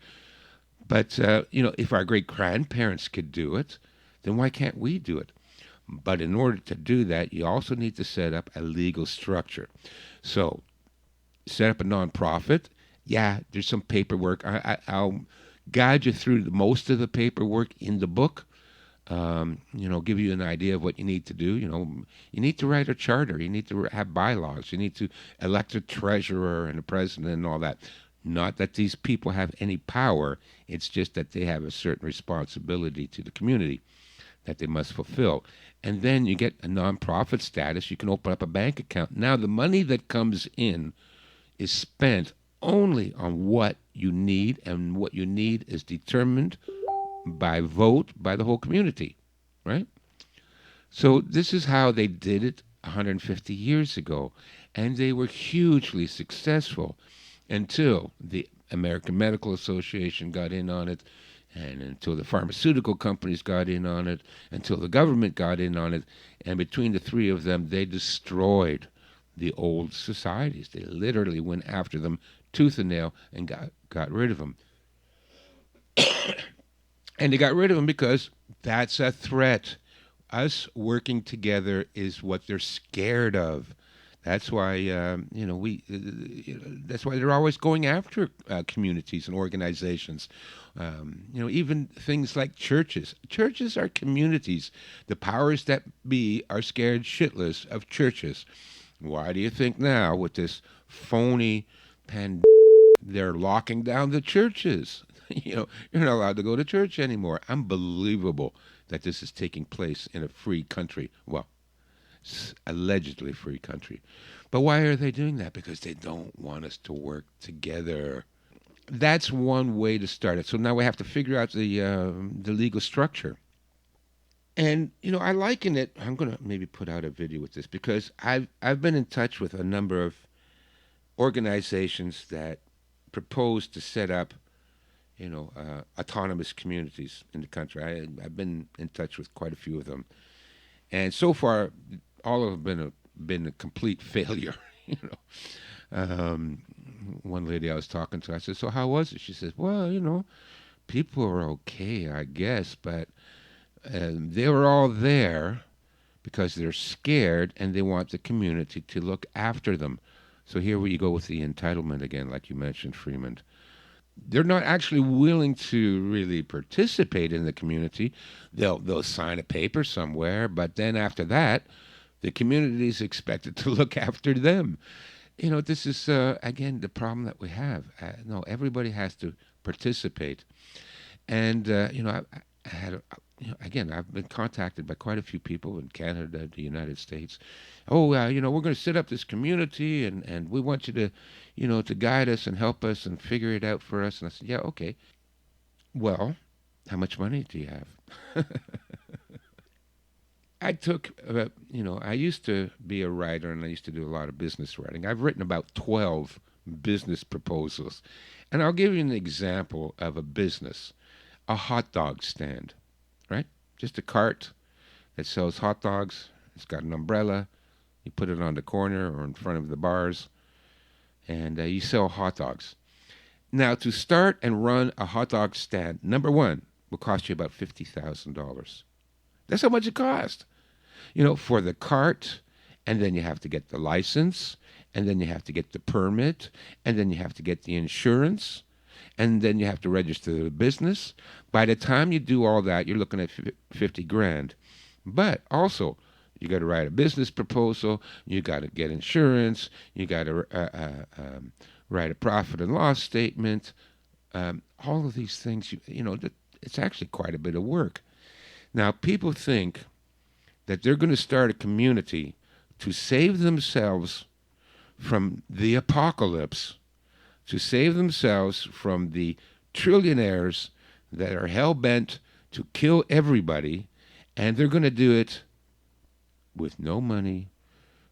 But, if our great-grandparents could do it, then why can't we do it? But in order to do that, you also need to set up a legal structure. So, set up a nonprofit. Yeah, there's some paperwork. I'll guide you through most of the paperwork in the book. give you an idea of what you need to do. You need to write a charter. You need to have bylaws. You need to elect a treasurer and a president and all that. Not that these people have any power. It's just that they have a certain responsibility to the community that they must fulfill. And then you get a nonprofit status. You can open up a bank account. Now, the money that comes in is spent only on what you need, and what you need is determined by vote by the whole community, right? So this is how they did it 150 years ago, and they were hugely successful until the American Medical Association got in on it, and until the pharmaceutical companies got in on it, until the government got in on it, and between the three of them, they destroyed the old societies. They literally went after them tooth and nail and got rid of them. And they got rid of them because that's a threat. Us working together is what they're scared of. That's why that's why they're always going after communities and organizations. Even things like churches. Churches are communities. The powers that be are scared shitless of churches. Why do you think now, with this phony pandemic, they're locking down the churches? You're not allowed to go to church anymore. Unbelievable that this is taking place in a free country. Well, allegedly free country. But why are they doing that? Because they don't want us to work together. That's one way to start it. So now we have to figure out the legal structure. And I liken it. I'm gonna maybe put out a video with this because I've been in touch with a number of organizations that propose to set up autonomous communities in the country. I've been in touch with quite a few of them, and so far, all of them have been a complete failure. One lady I was talking to, I said, "So how was it?" She says, "Well, people are okay, I guess, but they were all there because they're scared and they want the community to look after them." So here we go with the entitlement again, like you mentioned, Freeman. They're not actually willing to really participate in the community. They'll sign a paper somewhere, but then after that, the community is expected to look after them. This is again the problem that we have. No, everybody has to participate, and I had. Again, I've been contacted by quite a few people in Canada, the United States. Oh, we're going to set up this community, and we want you to, to guide us and help us and figure it out for us. And I said, yeah, okay. Well, how much money do you have? I used to be a writer, and I used to do a lot of business writing. I've written about 12 business proposals. And I'll give you an example of a business, a hot dog stand. Right? Just a cart that sells hot dogs. It's got an umbrella. You put it on the corner or in front of the bars, and you sell hot dogs. Now, to start and run a hot dog stand, number one, will cost you about $50,000. That's how much it costs. For the cart, and then you have to get the license, and then you have to get the permit, and then you have to get the insurance, and then you have to register the business. By the time you do all that, you're looking at 50 grand. But also, you got to write a business proposal, you got to get insurance, you got to write a profit and loss statement. All of these things, it's actually quite a bit of work. Now, people think that they're going to start a community to save themselves from the apocalypse, to save themselves from the trillionaires that are hell-bent to kill everybody, and they're going to do it with no money,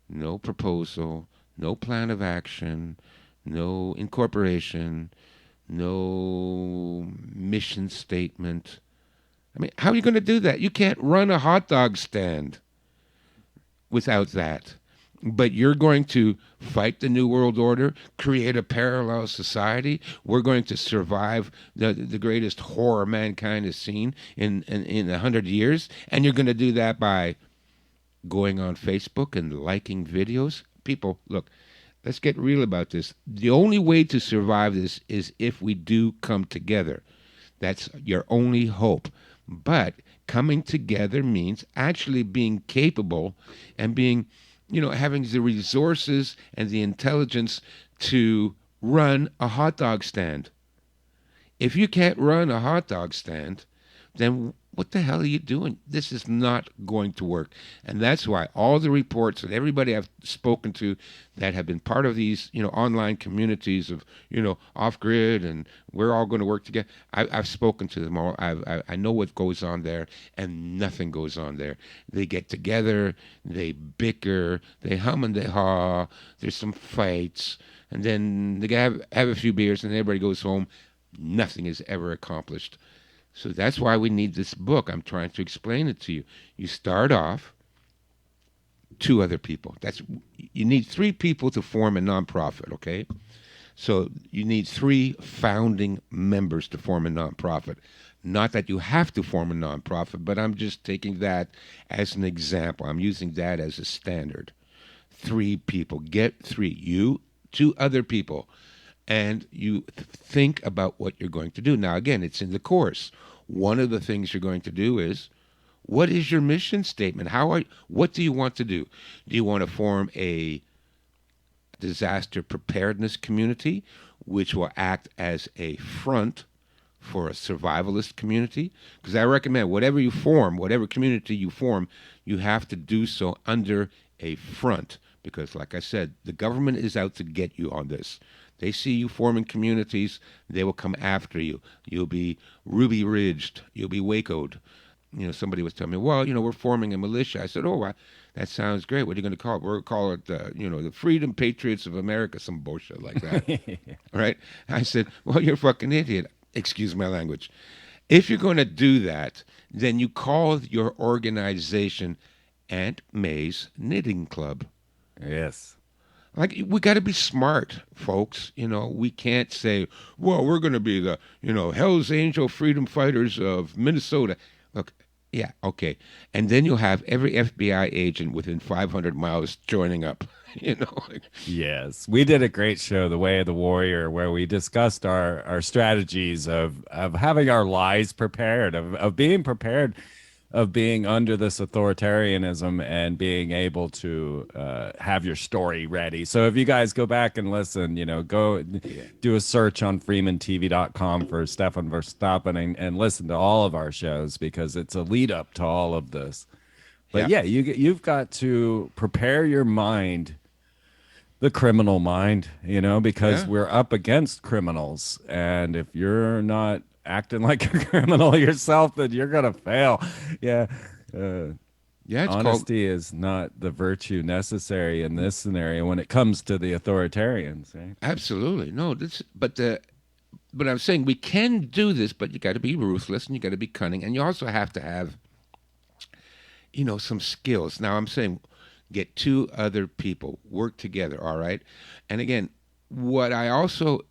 no proposal, no plan of action, no incorporation, no mission statement. I mean, how are you going to do that? You can't run a hot dog stand without that. But you're going to fight the New World Order, create a parallel society. We're going to survive the greatest horror mankind has seen in 100 years. And you're going to do that by going on Facebook and liking videos. People, look, let's get real about this. The only way to survive this is if we do come together. That's your only hope. But coming together means actually being capable and being, having the resources and the intelligence to run a hot dog stand. If you can't run a hot dog stand, then what the hell are you doing? This is not going to work. And that's why all the reports and everybody I've spoken to that have been part of these, online communities of, off grid and we're all going to work together. I've spoken to them all. I know what goes on there, and nothing goes on there. They get together, they bicker, they hum and they haw. There's some fights, and then they have a few beers, and everybody goes home. Nothing is ever accomplished. So that's why we need this book. I'm trying to explain it to you. You start off, 2 other people. You need 3 people to form a nonprofit, okay? So you need 3 founding members to form a nonprofit. Not that you have to form a nonprofit, but I'm just taking that as an example. I'm using that as a standard. 3 people. Get 3. You, 2 other people. And you think about what you're going to do. Now, again, it's in the course. One of the things you're going to do is, what is your mission statement? What do you want to do? Do you want to form a disaster preparedness community, which will act as a front for a survivalist community? Because I recommend whatever community you form, you have to do so under a front. Because, like I said, the government is out to get you on this. They see you forming communities, they will come after you. You'll be Ruby Ridged. You'll be Wacoed. Somebody was telling me, well, we're forming a militia. I said, that sounds great. What are you going to call it? We're going to call it, the Freedom Patriots of America, some bullshit like that. Right? I said, well, you're a fucking idiot. Excuse my language. If you're going to do that, then you call your organization Aunt May's Knitting Club. Yes. Like, we got to be smart, folks. We can't say, well, we're going to be the, Hell's Angel Freedom Fighters of Minnesota. Look, yeah, okay. And then you'll have every FBI agent within 500 miles joining up, Yes. We did a great show, The Way of the Warrior, where we discussed our strategies of having our lies prepared, of being prepared, of being under this authoritarianism and being able to have your story ready. So if you guys go back and listen, go do a search on freemantv.com for Stefan Verstappen and listen to all of our shows, because it's a lead up to all of this. But you've got to prepare your mind, the criminal mind, because we're up against criminals. And if you're not acting like a criminal yourself, then you're gonna fail. Honesty is not the virtue necessary in this scenario when it comes to the authoritarians, right? Absolutely. No, but I'm saying we can do this, but you got to be ruthless and you got to be cunning, and you also have to have some skills. Now, I'm saying get 2 other people, work together, all right? And again, what I also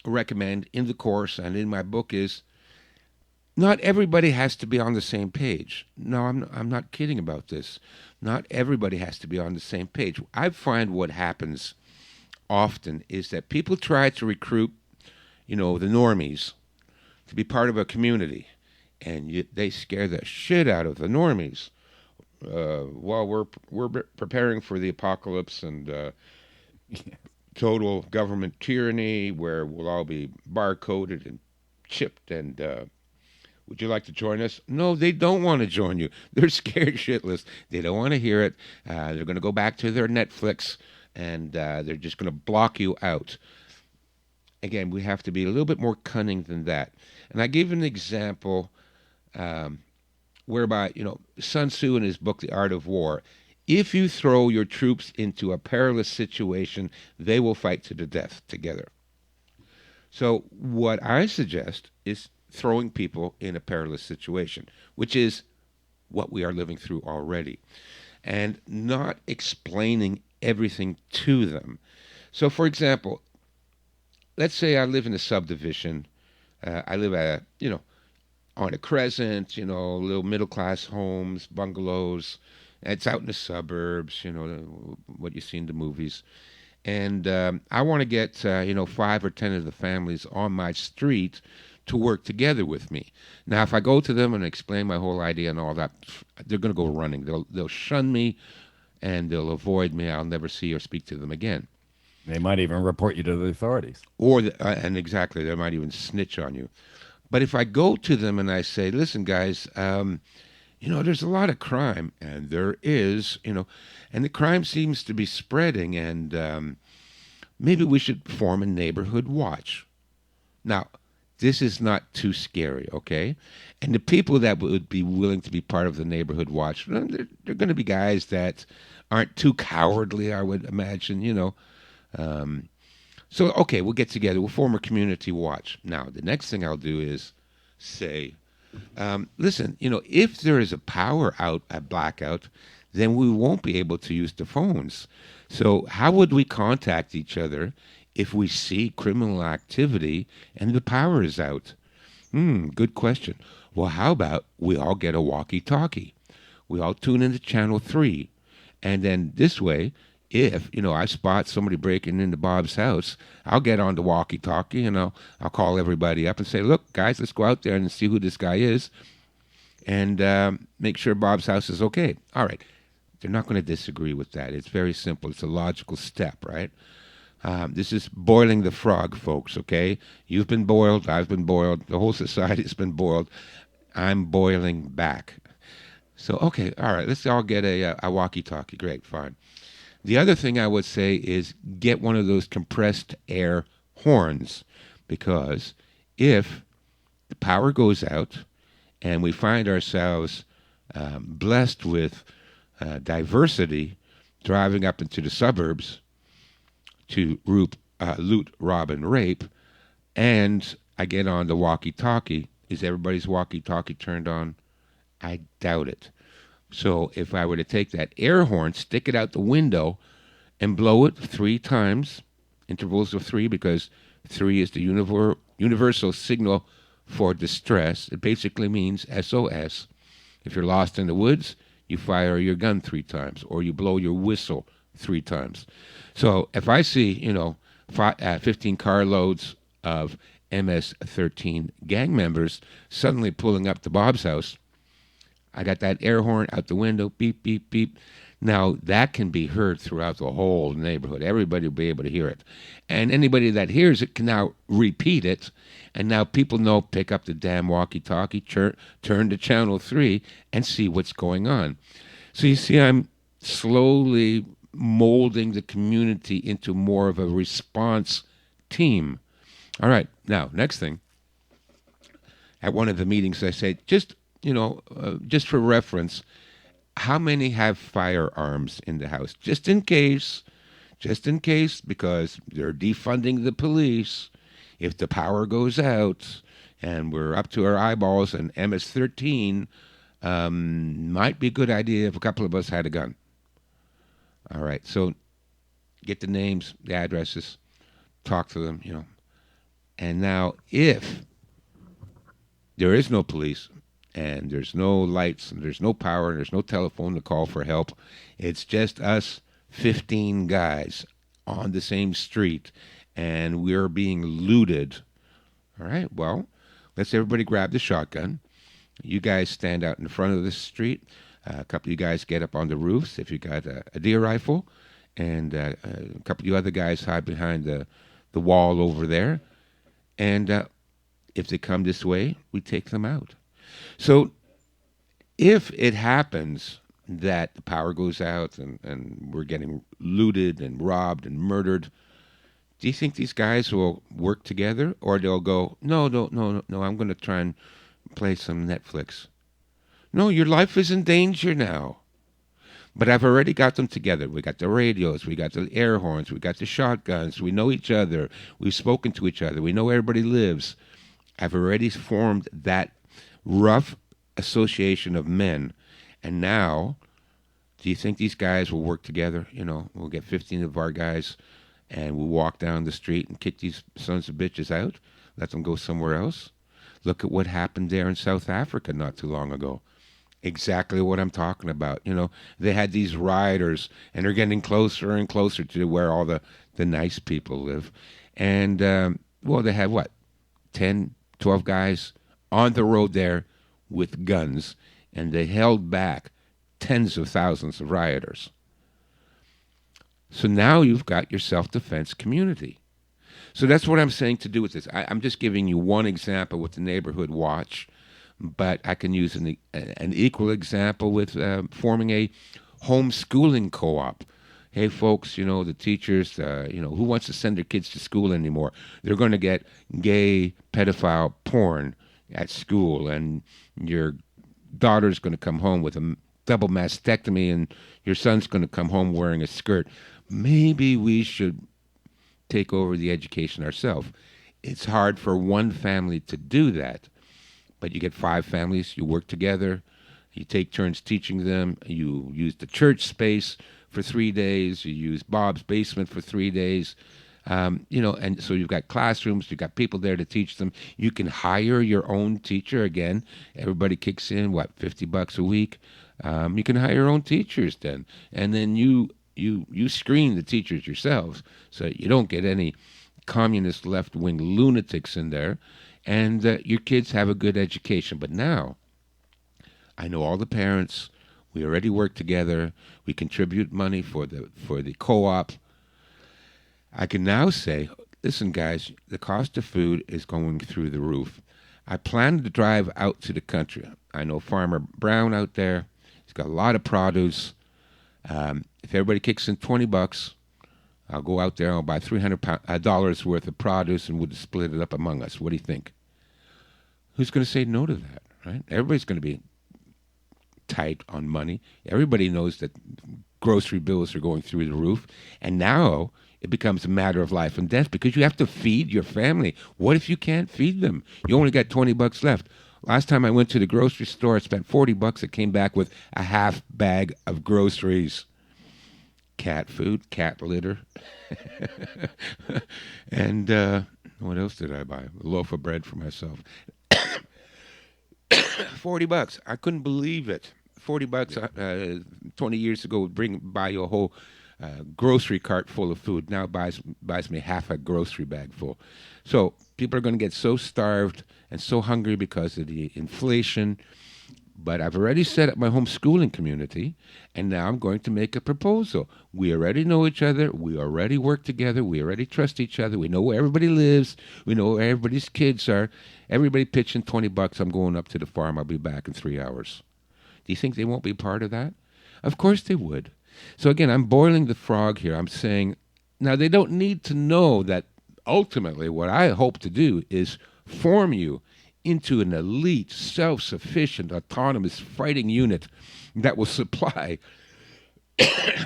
recommend in the course and in my book is, not everybody has to be on the same page. No, I'm not kidding about this. Not everybody has to be on the same page. I find what happens often is that people try to recruit, the normies to be part of a community, and they scare the shit out of the normies. While we're preparing for the apocalypse and total government tyranny, where we'll all be barcoded and chipped, and would you like to join us? No, they don't want to join you. They're scared shitless. They don't want to hear it. They're going to go back to their Netflix, and they're just going to block you out. Again, we have to be a little bit more cunning than that. And I gave an example whereby, Sun Tzu in his book, The Art of War, if you throw your troops into a perilous situation, they will fight to the death together. So what I suggest is throwing people in a perilous situation, which is what we are living through already, and not explaining everything to them. So, for example, let's say I live in a subdivision. I live at on a crescent, little middle-class homes, bungalows. It's out in the suburbs, what you see in the movies. And I want to get, 5 or 10 of the families on my street to work together with me. Now, if I go to them and explain my whole idea and all that, they're going to go running. They'll shun me and they'll avoid me. I'll never see or speak to them again. They might even report you to the authorities. And exactly, they might even snitch on you. But if I go to them and I say, listen, guys, there's a lot of crime, and there is, and the crime seems to be spreading, and maybe we should form a neighborhood watch. Now, this is not too scary, okay? And the people that would be willing to be part of the neighborhood watch, they're going to be guys that aren't too cowardly, I would imagine. So, okay, we'll get together. We'll form a community watch. Now, the next thing I'll do is say, listen, if there is a blackout, then we won't be able to use the phones. So how would we contact each other if we see criminal activity and the power is out? Good question. Well, how about we all get a walkie-talkie? We all tune into channel 3. And then this way, if, I spot somebody breaking into Bob's house, I'll get on the walkie-talkie and I'll call everybody up and say, look, guys, let's go out there and see who this guy is and make sure Bob's house is okay. All right. They're not going to disagree with that. It's very simple. It's a logical step, right? This is boiling the frog, folks, okay? You've been boiled. I've been boiled. The whole society's been boiled. I'm boiling back. So, okay, all right, let's all get a walkie-talkie. Great, fine. The other thing I would say is get one of those compressed air horns, because if the power goes out and we find ourselves blessed with diversity driving up into the suburbs to loot, rob, and rape, and I get on the walkie-talkie, is everybody's walkie-talkie turned on? I doubt it. So if I were to take that air horn, stick it out the window, and blow it 3 times, intervals of 3, because 3 is the universal signal for distress. It basically means SOS. If you're lost in the woods, you fire your gun 3 times, or you blow your whistle 3 times. So if I see, 15 carloads of MS-13 gang members suddenly pulling up to Bob's house, I got that air horn out the window, beep, beep, beep. Now, that can be heard throughout the whole neighborhood. Everybody will be able to hear it. And anybody that hears it can now repeat it. And now people know, pick up the damn walkie-talkie, turn to channel 3, and see what's going on. So you see, I'm slowly molding the community into more of a response team. All right, now, next thing. At one of the meetings, I said, just for reference, how many have firearms in the house? Just in case, because they're defunding the police. If the power goes out and we're up to our eyeballs in MS-13, might be a good idea if a couple of us had a gun. All right, so get the names, the addresses, talk to them, And now if there is no police, and there's no lights, and there's no power, and there's no telephone to call for help, it's just us 15 guys on the same street, and we're being looted. All right, well, let's everybody grab the shotgun. You guys stand out in front of the street. A couple of you guys get up on the roofs if you got a deer rifle, and a couple of you other guys hide behind the wall over there. And if they come this way, we take them out. So if it happens that the power goes out and we're getting looted and robbed and murdered, do you think these guys will work together, or they'll go, no, I'm going to try and play some Netflix? No, your life is in danger now. But I've already got them together. We got the radios, we got the air horns, we got the shotguns, we know each other, we've spoken to each other, we know where everybody lives. I've already formed that rough association of men. And now, do you think these guys will work together? We'll get 15 of our guys and we'll walk down the street and kick these sons of bitches out, let them go somewhere else. Look at what happened there in South Africa not too long ago. Exactly what I'm talking about. They had these rioters, and they're getting closer and closer to where all the nice people live. And, they had, 10, 12 guys on the road there with guns, and they held back tens of thousands of rioters. So now you've got your self-defense community. So that's what I'm saying to do with this. I'm just giving you one example with the neighborhood watch, but I can use an equal example with forming a homeschooling co-op. Hey, folks, the teachers, who wants to send their kids to school anymore? They're going to get gay, pedophile porn at school, and your daughter's going to come home with a double mastectomy, and your son's going to come home wearing a skirt. Maybe we should take over the education ourselves. It's hard for one family to do that, but you get 5 families, you work together, you take turns teaching them, you use the church space for 3 days, you use Bob's basement for 3 days, and so you've got classrooms, you've got people there to teach them. You can hire your own teacher again. Everybody kicks in, $50 a week? You can hire your own teachers then, and then you screen the teachers yourselves so you don't get any communist left-wing lunatics in there, and your kids have a good education. But now, I know all the parents. We already work together. We contribute money for the co-op. I can now say, listen, guys, the cost of food is going through the roof. I plan to drive out to the country. I know Farmer Brown out there. He's got a lot of produce. If everybody kicks in $20, I'll go out there and I'll buy $300 worth of produce, and we'll split it up among us. What do you think? Who's going to say no to that, right? Everybody's going to be tight on money. Everybody knows that grocery bills are going through the roof, and now it becomes a matter of life and death because you have to feed your family. What if you can't feed them? You only got $20 left. Last time I went to the grocery store, I spent $40. I came back with a half bag of groceries. Cat food, cat litter. And what else did I buy? A loaf of bread for myself. $40. I couldn't believe it. $40 20 years ago would buy you a whole grocery cart full of food. Now it buys me half a grocery bag full. So people are going to get so starved and so hungry because of the inflation. But I've already set up my homeschooling community, and now I'm going to make a proposal. We already know each other. We already work together. We already trust each other. We know where everybody lives. We know where everybody's kids are. Everybody pitching $20. I'm going up to the farm. I'll be back in 3 hours. Do you think they won't be part of that? Of course they would. So again, I'm boiling the frog here. I'm saying, now they don't need to know that ultimately what I hope to do is form you into an elite, self-sufficient, autonomous fighting unit that will supply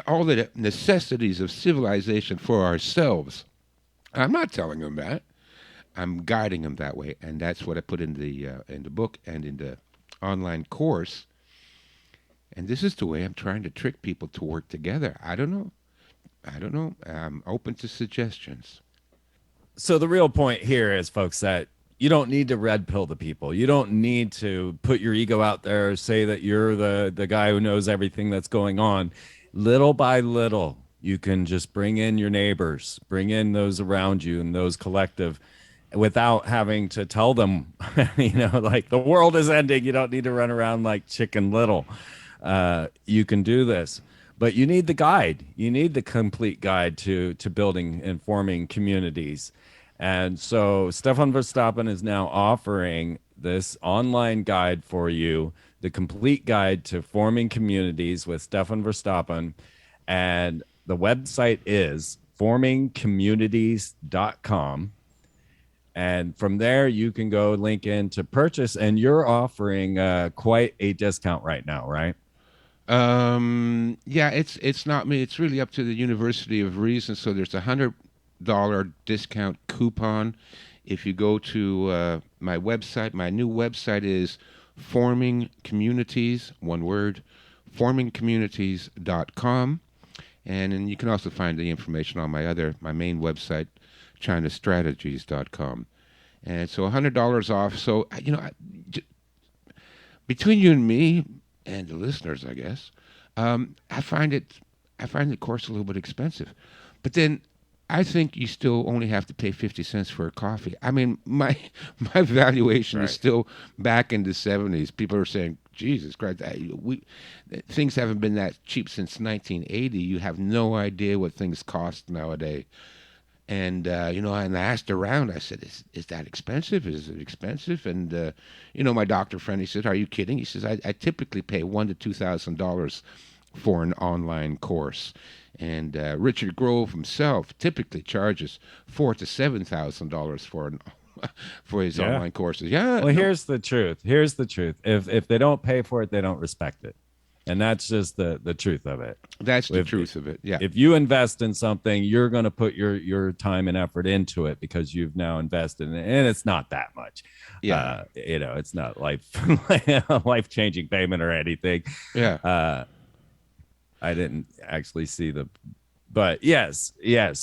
all the necessities of civilization for ourselves. I'm not telling them that. I'm guiding them that way, and that's what I put in the book and in the online course. And this is the way I'm trying to trick people to work together. I don't know. I'm open to suggestions. So the real point here is, folks, that you don't need to red pill the people. You don't need to put your ego out there, say that you're the guy who knows everything that's going on. Little by little, you can just bring in your neighbors, bring in those around you and those collective without having to tell them, like the world is ending. You don't need to run around like Chicken Little. You can do this. But you need the guide. You need the complete guide to building and forming communities. And so Stefan Verstappen is now offering this online guide for you, the complete guide to forming communities with Stefan Verstappen. And the website is formingcommunities.com. And from there, you can go link in to purchase. And you're offering quite a discount right now, right? Yeah, it's not me. It's really up to the University of Reason. So there's $100 discount coupon. If you go to my website, my new website is Forming Communities, one word, formingcommunities.com. And then you can also find the information on my main website, chinastrategies.com. And so $100 off. So, between you and me and the listeners, I guess, I find the course a little bit expensive. But then I think you still only have to pay 50 cents for a coffee. I mean, my my valuation is Right. still back in the 70s. People are saying, Jesus Christ, things haven't been that cheap since 1980. You have no idea what things cost nowadays. And and I asked around. I said, "Is that expensive? Is it expensive?" And my doctor friend, he said, "Are you kidding?" He says, "I typically pay $1,000 to $2,000 for an online course." And Richard Grove himself typically charges $4,000 to $7,000 for his Yeah. online courses. Yeah, Well, no, here's the truth. Here's the truth. If they don't pay for it, they don't respect it. And that's just the truth of it. that's the If truth of it. Yeah, if you invest in something, you're going to put your time and effort into it because you've now invested in it, and it's not that much. yeah, It's not life changing payment or anything. yeah. Uh, I didn't actually see but yes,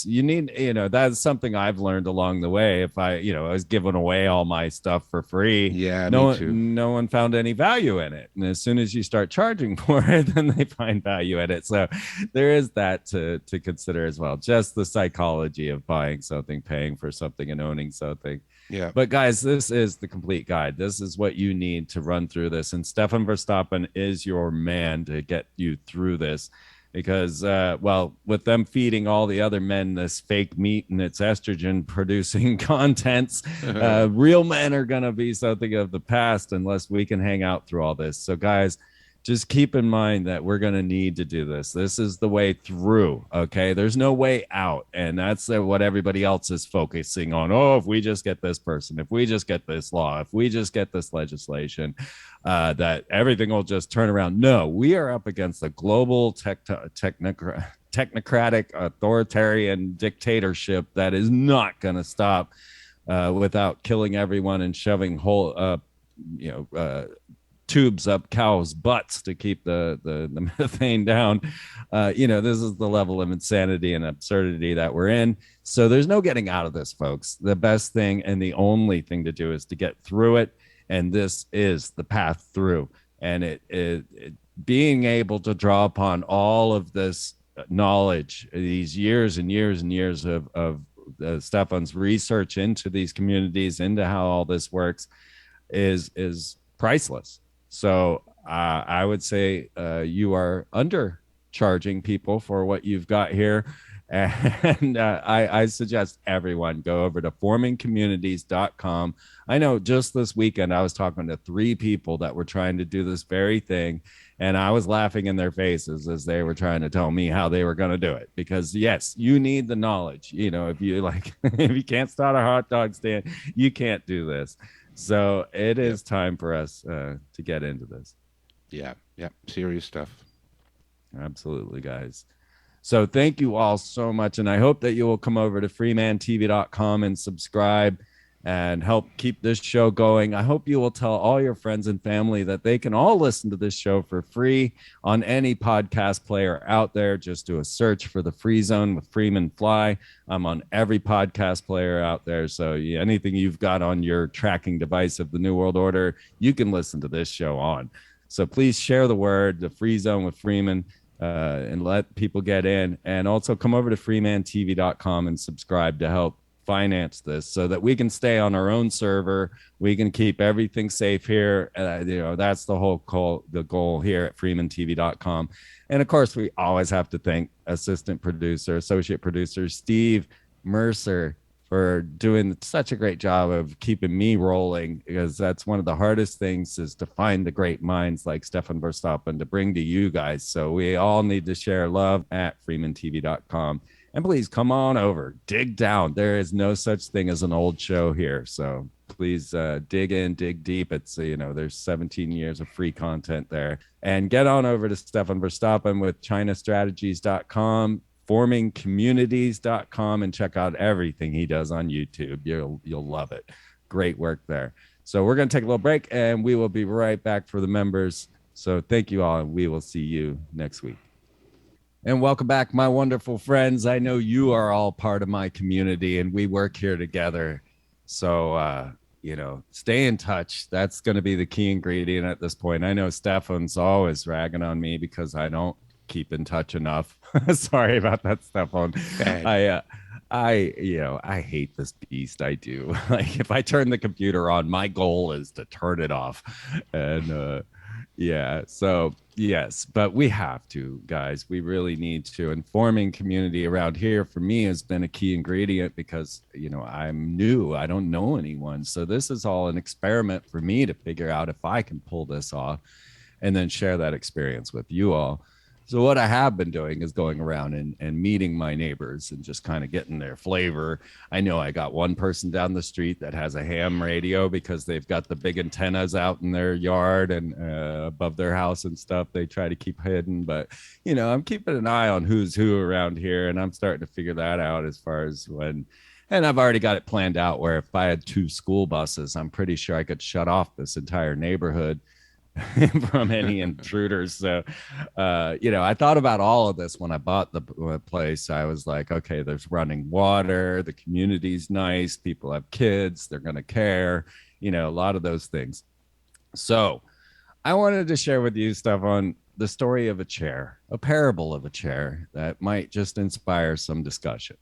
you need, that's something I've learned along the way. If I was giving away all my stuff for free, Yeah, me no too. no one found any value in it. And as soon as you start charging for it, then they find value in it. So there is that to consider as well. Just the psychology of buying something, paying for something, and owning something. Yeah. But guys, this is the complete guide. This is what you need to run through this. And Stefan Verstappen is your man to get you through this because, with them feeding all the other men this fake meat and its estrogen producing contents, real men are going to be something of the past unless we can hang out through all this. So, guys, just keep in mind that we're going to need to do this. This is the way through. Okay. There's no way out. And that's what everybody else is focusing on. Oh, if we just get this person, if we just get this law, if we just get this legislation, that everything will just turn around. No, we are up against a global technocratic authoritarian dictatorship that is not going to stop without killing everyone and shoving whole, tubes up cows' butts to keep the methane down. This is the level of insanity and absurdity that we're in. So there's no getting out of this, folks. The best thing and the only thing to do is to get through it. And this is the path through. And it being able to draw upon all of this knowledge, these years and years and years of Stefan's research into these communities, into how all this works, is priceless. So I would say you are undercharging people for what you've got here. And I suggest everyone go over to formingcommunities.com. I know just this weekend I was talking to 3 people that were trying to do this very thing. And I was laughing in their faces as they were trying to tell me how they were going to do it. Because yes, you need the knowledge. If you if you can't start a hot dog stand, you can't do this. So it is time for us to get into this. Yeah. Yeah. Serious stuff. Absolutely, guys. So thank you all so much. And I hope that you will come over to freemantv.com and subscribe and help keep this show going. I hope you will tell all your friends and family that they can all listen to this show for free on any podcast player out there. Just do a search for The Free Zone with Freeman Fly. I'm on every podcast player out there. So anything you've got on your tracking device of the New World Order, you can listen to this show on. So please share the word, The Free Zone with Freeman, and let people get in. And also come over to freemantv.com and subscribe to help finance this so that we can stay on our own server. We can keep everything safe here. That's the whole goal here at freemantv.com. And of course, we always have to thank associate producer Steve Mercer for doing such a great job of keeping me rolling, because that's one of the hardest things, is to find the great minds like Stefan Verstappen to bring to you guys. So we all need to share love at freemantv.com. And please come on over, dig down. There is no such thing as an old show here. So please dig in, dig deep. It's, there's 17 years of free content there. And get on over to Stefan Verstappen with chinastrategies.com, formingcommunities.com, and check out everything he does on YouTube. You'll love it. Great work there. So we're going to take a little break, and we will be right back for the members. So thank you all, and we will see you next week. And welcome back, my wonderful friends. I know you are all part of my community, and we work here together. So, stay in touch. That's going to be the key ingredient at this point. I know Stefan's always ragging on me because I don't keep in touch enough. Sorry about that, Stefan. I hate this beast. I do. Like if I turn the computer on, my goal is to turn it off. And yeah, so yes, but we have to, guys. We really need to. And forming community around here for me has been a key ingredient because, I'm new. I don't know anyone. So this is all an experiment for me to figure out if I can pull this off and then share that experience with you all. So what I have been doing is going around and meeting my neighbors and just kind of getting their flavor. I know I got one person down the street that has a ham radio because they've got the big antennas out in their yard and above their house and stuff. They try to keep hidden, but I'm keeping an eye on who's who around here, and I'm starting to figure that out as far as when. And I've already got it planned out where if I had 2 school buses, I'm pretty sure I could shut off this entire neighborhood from any intruders. So, I thought about all of this when I bought the place. I was like, okay, there's running water, the community's nice, people have kids, they're going to care, a lot of those things. So, I wanted to share with you stuff on the story of a chair, a parable of a chair that might just inspire some discussion.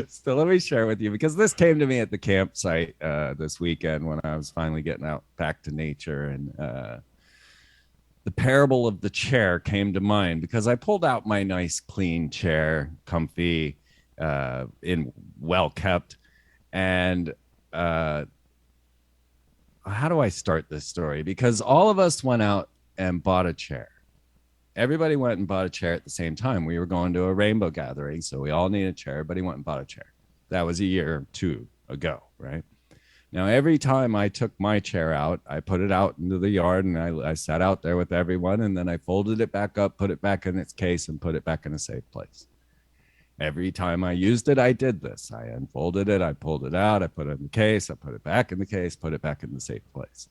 So let me share with you because this came to me at the campsite this weekend when I was finally getting out back to nature, and the parable of the chair came to mind because I pulled out my nice clean chair, comfy, in well kept, and how do I start this story? Because all of us went out and bought a chair. Everybody went and bought a chair at the same time. We were going to a rainbow gathering, so we all needed a chair. Everybody went and bought a chair. That was a year or two ago, right? Now, every time I took my chair out, I put it out into the yard and I sat out there with everyone, and then I folded it back up, put it back in its case, and put it back in a safe place. Every time I used it, I did this. I unfolded it, I pulled it out, I put it in the case, I put it back in the case, put it back in the safe place.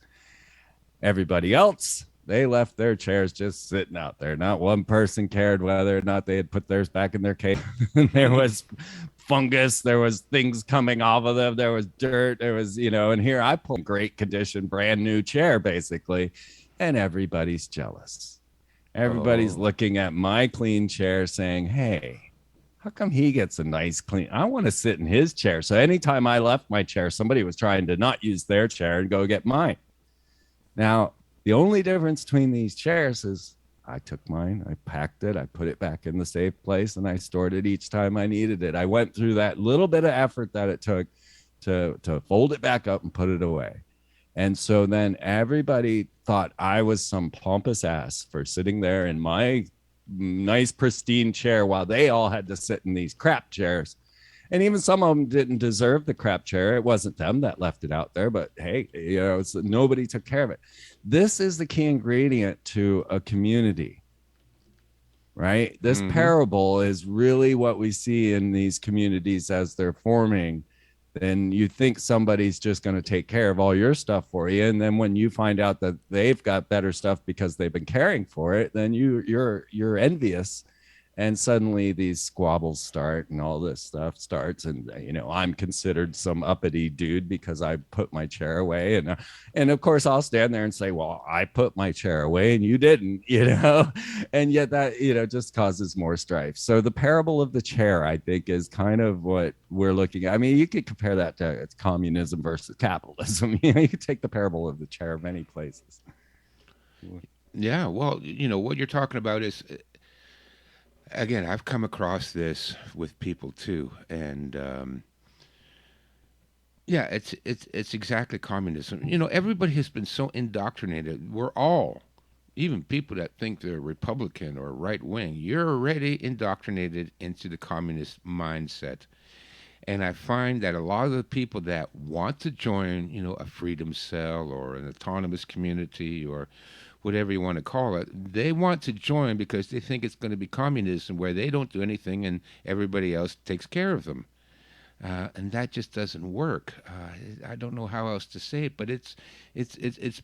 Everybody else, they left their chairs just sitting out there. Not one person cared whether or not they had put theirs back in their case. There was fungus, there was things coming off of them, there was dirt, there was, and here I pulled a great condition, brand new chair, basically, and everybody's jealous. Everybody's looking at my clean chair saying, hey, how come he gets a nice clean? I want to sit in his chair. So anytime I left my chair, somebody was trying to not use their chair and go get mine. Now, the only difference between these chairs is I took mine, I packed it, I put it back in the safe place, and I stored it each time I needed it. I went through that little bit of effort that it took to fold it back up and put it away. And so then everybody thought I was some pompous ass for sitting there in my nice, pristine chair while they all had to sit in these crap chairs. And even some of them didn't deserve the crap chair. It wasn't them that left it out there, but hey, nobody took care of it. This is the key ingredient to a community, right? This parable is really what we see in these communities as they're forming. Then you think somebody's just going to take care of all your stuff for you, and then when you find out that they've got better stuff because they've been caring for it, then you're envious, and suddenly these squabbles start and all this stuff starts, and I'm considered some uppity dude because I put my chair away, and of course I'll stand there and say, well, I put my chair away and you didn't, and yet that just causes more strife. So the parable of the chair, I think, is kind of what we're looking at. I mean, you could compare that to communism versus capitalism. You could take the parable of the chair many places. Yeah, well, what you're talking about is, again, I've come across this with people too, and yeah, it's exactly communism. Everybody has been so indoctrinated. We're all, even people that think they're Republican or right wing, you're already indoctrinated into the communist mindset. And I find that a lot of the people that want to join, a freedom cell or an autonomous community or whatever you want to call it, they want to join because they think it's going to be communism where they don't do anything and everybody else takes care of them. And that just doesn't work. I don't know how else to say it, but it's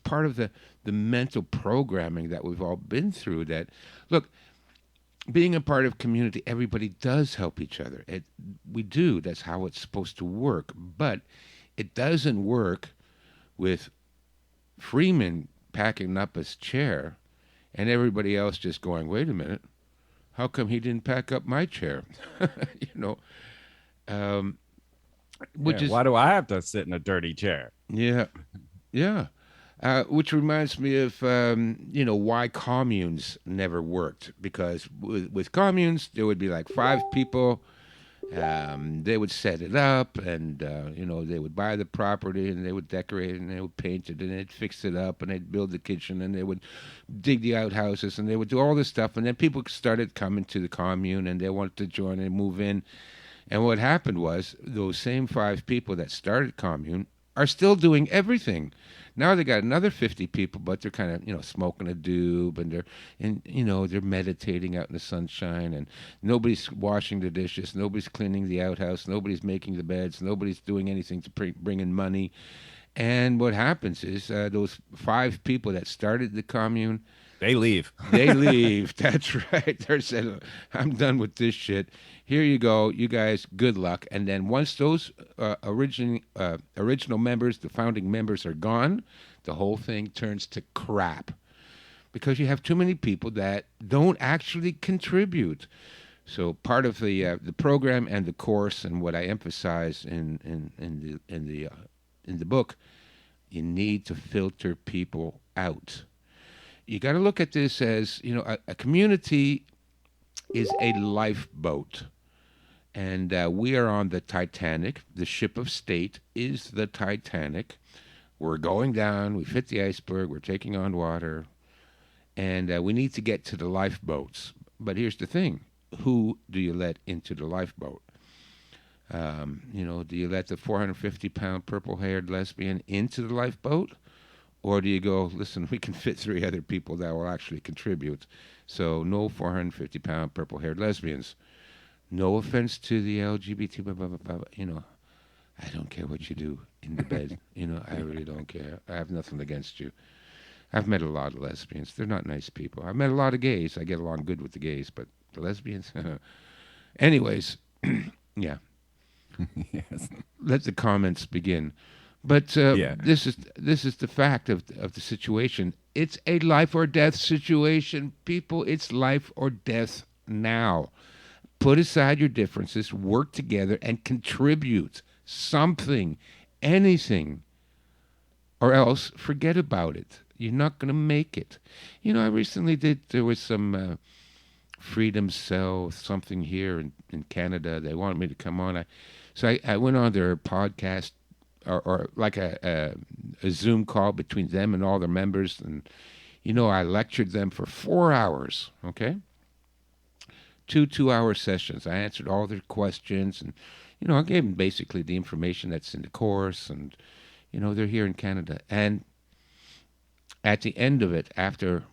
part of the mental programming that we've all been through. That, look, being a part of community, everybody does help each other. We do. That's how it's supposed to work. But it doesn't work with Freeman packing up his chair and everybody else just going, wait a minute, how come he didn't pack up my chair? you know, um, which Yeah, is why do I have to sit in a dirty chair? yeah, yeah. Which reminds me of why communes never worked, because with communes there would be like 5 people. They would set it up, and they would buy the property, and they would decorate it, and they would paint it, and they'd fix it up, and they'd build the kitchen, and they would dig the outhouses, and they would do all this stuff. And then people started coming to the commune, and they wanted to join and move in. And what happened was those same 5 people that started commune are still doing everything. Now they got another 50 people, but they're kind of smoking a doob, and they're meditating out in the sunshine, and nobody's washing the dishes, nobody's cleaning the outhouse, nobody's making the beds, nobody's doing anything to bring in money. And what happens is those 5 people that started the commune, They leave. they leave. That's right. They're saying, "I'm done with this shit. Here you go, you guys. Good luck." And then once those original members, the founding members, are gone, the whole thing turns to crap, because you have too many people that don't actually contribute. So part of the program and the course, and what I emphasize in the book, you need to filter people out. You got to look at this as a community is a lifeboat, and we are on the Titanic. The ship of state is the Titanic. We're going down. We've hit the iceberg. We're taking on water, and we need to get to the lifeboats. But here's the thing: who do you let into the lifeboat? Do you let the 450-pound purple-haired lesbian into the lifeboat? Or do you go, listen, we can fit 3 other people that will actually contribute. So no 450-pound purple-haired lesbians. No offense to the LGBT, blah, blah, blah, blah. I don't care what you do in the bed. I really don't care. I have nothing against you. I've met a lot of lesbians. They're not nice people. I've met a lot of gays. I get along good with the gays, but the lesbians? Anyways, yeah. Yes. Let the comments begin. But Yeah. this is the fact of the situation. It's a life or death situation, people. It's life or death now. Put aside your differences, work together, and contribute something, anything, or else forget about it. You're not going to make it. I recently there was some Freedom Cell something here in Canada. They wanted me to come on. So I went on their podcast, or like a Zoom call between them and all their members. And, I lectured them for 4 hours, okay? 2 2-hour sessions. I answered all their questions, and, I gave them basically the information that's in the course. And, they're here in Canada. And at the end of it, after,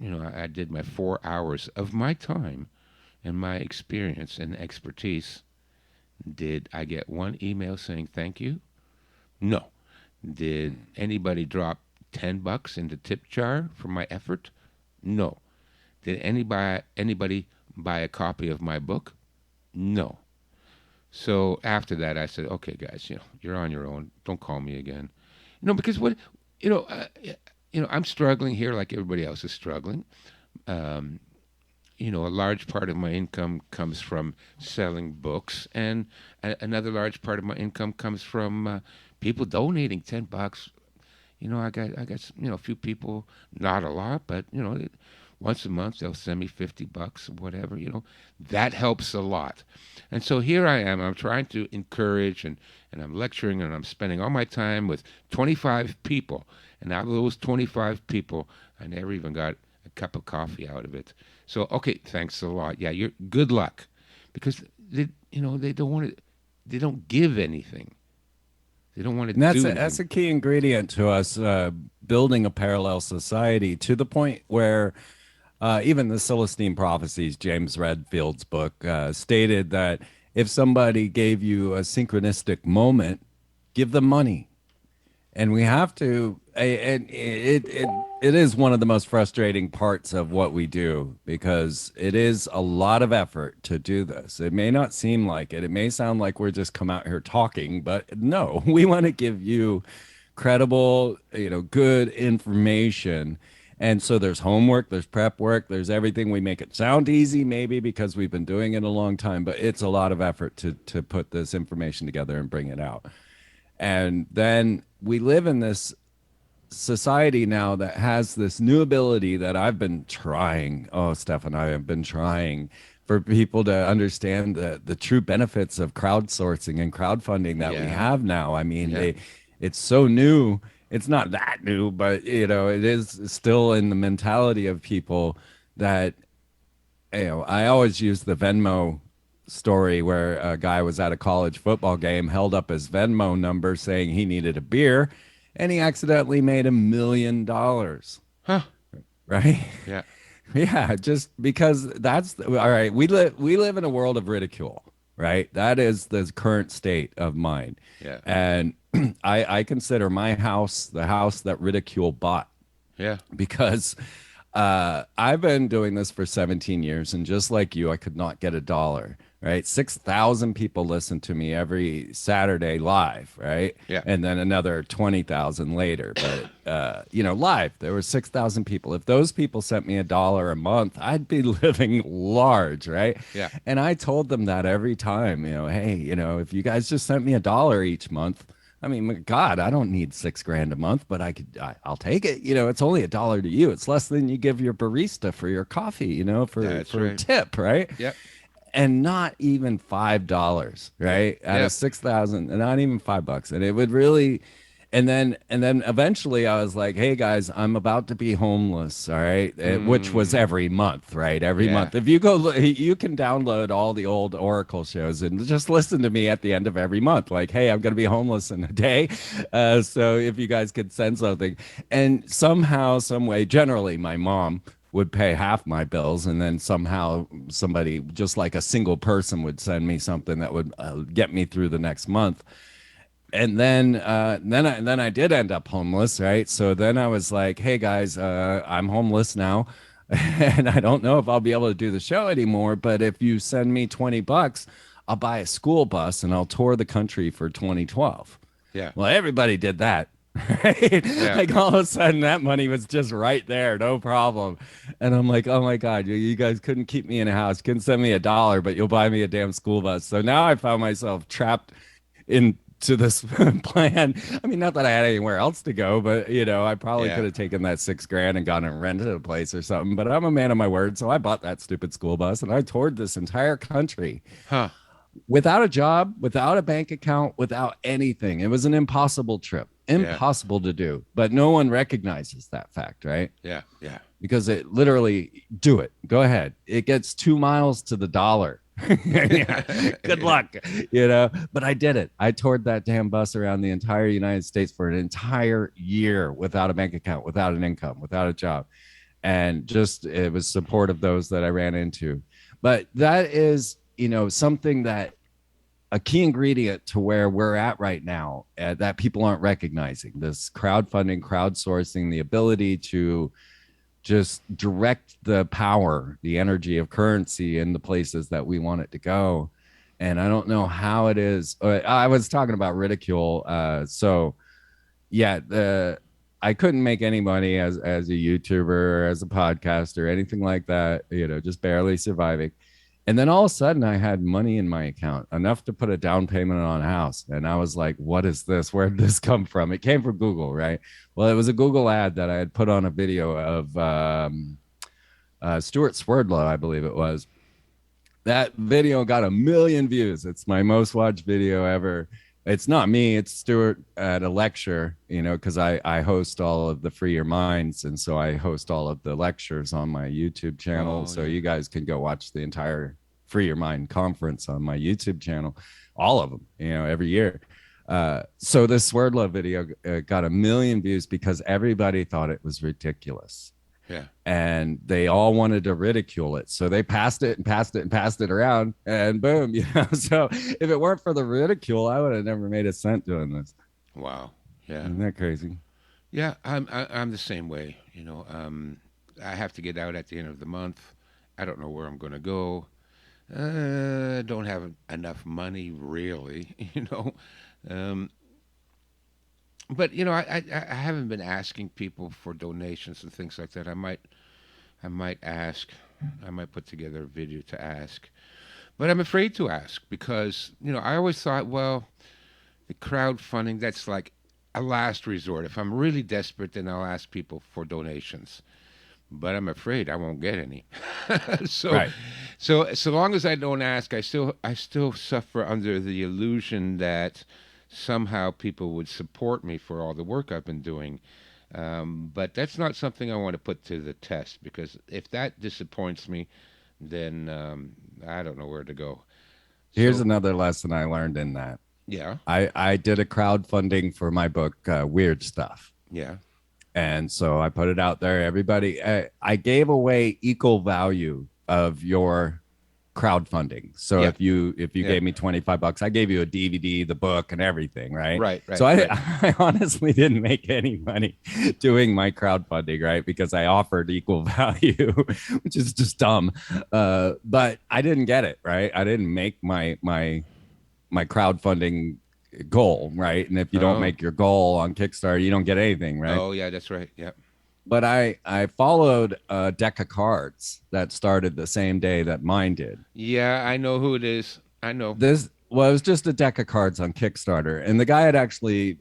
I did my 4 hours of my time and my experience and expertise, did I get one email saying thank you? No. Did anybody drop $10 in the tip jar for my effort? No. Did anybody buy a copy of my book? No. So after that, I said, okay, guys, you're on your own. Don't call me again. Because I'm struggling here like everybody else is struggling. A large part of my income comes from selling books, and another large part of my income comes from people donating $10. I got a few people, not a lot, but once a month they'll send me $50 or whatever. That helps a lot. And so here I am. I'm trying to encourage, and I'm lecturing, and I'm spending all my time with 25 people. And out of those 25 people, I never even got a cup of coffee out of it. So, okay, thanks a lot. Yeah, you're good luck, because they don't want to. They don't give anything. They don't want to And that's do that's anything. a key ingredient to us building a parallel society, to the point where even the Celestine Prophecies, James Redfield's book, stated that if somebody gave you a synchronistic moment, give them money. And we have to, and it is one of the most frustrating parts of what we do, because it is a lot of effort to do this. It may not seem like it. It may sound like we're just come out here talking, but no, we want to give you credible, good information. And so there's homework, there's prep work, there's everything. We make it sound easy, maybe because we've been doing it a long time, but it's a lot of effort to put this information together and bring it out. And then we live in this society now that has this new ability that I've been trying. Oh, Stefan, I have been trying for people to understand the true benefits of crowdsourcing and crowdfunding that we Yeah. have now. I mean, Yeah. it's so new. It's not that new, but it is still in the mentality of people that I always use the Venmo story where a guy was at a college football game, held up his Venmo number saying he needed a beer, and he accidentally made $1 million. Huh. Right? Yeah. Yeah, just because all right. We live in a world of ridicule, right? That is the current state of mind. Yeah. And I consider my house the house that ridicule bought Yeah. because I've been doing this for 17 years, and just like you, I could not get a dollar. Right, 6,000 people listen to me every Saturday live, right? Yeah. And then another 20,000 later. But live there were 6,000 people. If those people sent me $1 a month, I'd be living large, right? Yeah. And I told them that every time, hey, if you guys just sent me $1 each month, I mean, God, I don't need 6 grand a month, but I'll take it. It's only $1 to you. It's less than you give your barista for your coffee, That's for a right. tip, right? Yep. And not even $5, right? Out Yeah. of 6,000, and not even $5. And it would really, and then eventually I was like, hey guys, I'm about to be homeless, all right? Which was every month, right? Every Yeah. month. If you go, you can download all the old Oracle shows and just listen to me at the end of every month. Like, hey, I'm going to be homeless in a day. So if you guys could send something. And somehow, some way, generally my mom would pay half my bills, and then somehow somebody, just like a single person, would send me something that would get me through the next month. And then I did end up homeless, right? So then I was like, hey guys, I'm homeless now, and I don't know if I'll be able to do the show anymore, but if you send me $20, I'll buy a school bus and I'll tour the country for 2012. Yeah. Well, everybody did that. Right? Yeah. Like all of a sudden that money was just right there, no problem. And I'm like, oh my God, you guys couldn't keep me in a house, couldn't send me $1, but you'll buy me a damn school bus. So now I found myself trapped into this plan. I mean, not that I had anywhere else to go, but I probably Yeah. could have taken that 6 grand and gone and rented a place or something. But I'm a man of my word. So I bought that stupid school bus and I toured this entire country Huh. without a job, without a bank account, without anything. It was an impossible trip, Yeah. impossible to do. But no one recognizes that fact, right? Yeah. Yeah. Because it literally, do it. Go ahead. It gets 2 miles to the dollar. Yeah. Good luck, But I did it. I toured that damn bus around the entire United States for an entire year without a bank account, without an income, without a job. And just it was support of those that I ran into. But that is something that a key ingredient to where we're at right now, that people aren't recognizing: this crowdfunding, crowdsourcing, the ability to just direct the power, the energy of currency in the places that we want it to go. And I don't know how it is. I was talking about ridicule. So yeah, I couldn't make any money as a YouTuber or as a podcaster or anything like that, just barely surviving. And then all of a sudden I had money in my account, enough to put a down payment on a house. And I was like, what is this? Where did this come from? It came from Google, right? Well, it was a Google ad that I had put on a video of Stuart Swerdlow, I believe it was. That video got 1 million views. It's my most watched video ever. It's not me, it's Stuart at a lecture, because I host all of the Free Your Minds. And so I host all of the lectures on my YouTube channel. So you guys can go watch the entire Free Your Mind conference on my YouTube channel, all of them, every year. So this Swerdlow video got 1 million views because everybody thought it was ridiculous. Yeah. And they all wanted to ridicule it. So they passed it and passed it and passed it around, and boom, So if it weren't for the ridicule, I would have never made a cent doing this. Wow. Yeah. Isn't that crazy? Yeah. I'm the same way. I have to get out at the end of the month. I don't know where I'm going to go. Don't have enough money, really. but you know, I haven't been asking people for donations and things like that. I might ask. I might put together a video to ask, but I'm afraid to ask because you know I always thought, well, the crowdfunding that's like a last resort. If I'm really desperate, then I'll ask people for donations. But I'm afraid I won't get any. so, Right. so long as I don't ask, I still suffer under the illusion that somehow people would support me for all the work I've been doing. But that's not something I want to put to the test because if that disappoints me, then I don't know where to go. Here's So another lesson I learned in that. yeah, I did a crowdfunding for my book, Weird Stuff. yeah, And so I put it out there. Everybody, I gave away equal value of your crowdfunding. So yeah, if you yeah. gave me $25, I gave you a DVD, the book, and everything, right? Right, So right, I, right. I honestly didn't make any money doing my crowdfunding, right? Because I offered equal value, which is just dumb. But I didn't get it, right? I didn't make my crowdfunding goal, right? And if you don't Oh, make your goal on Kickstarter, you don't get anything, right? oh, yeah, that's right. Yeah, But I followed a deck of cards that started the same day that mine did. yeah. I know who it is. I know. This well, it was just a deck of cards on Kickstarter, and the guy had actually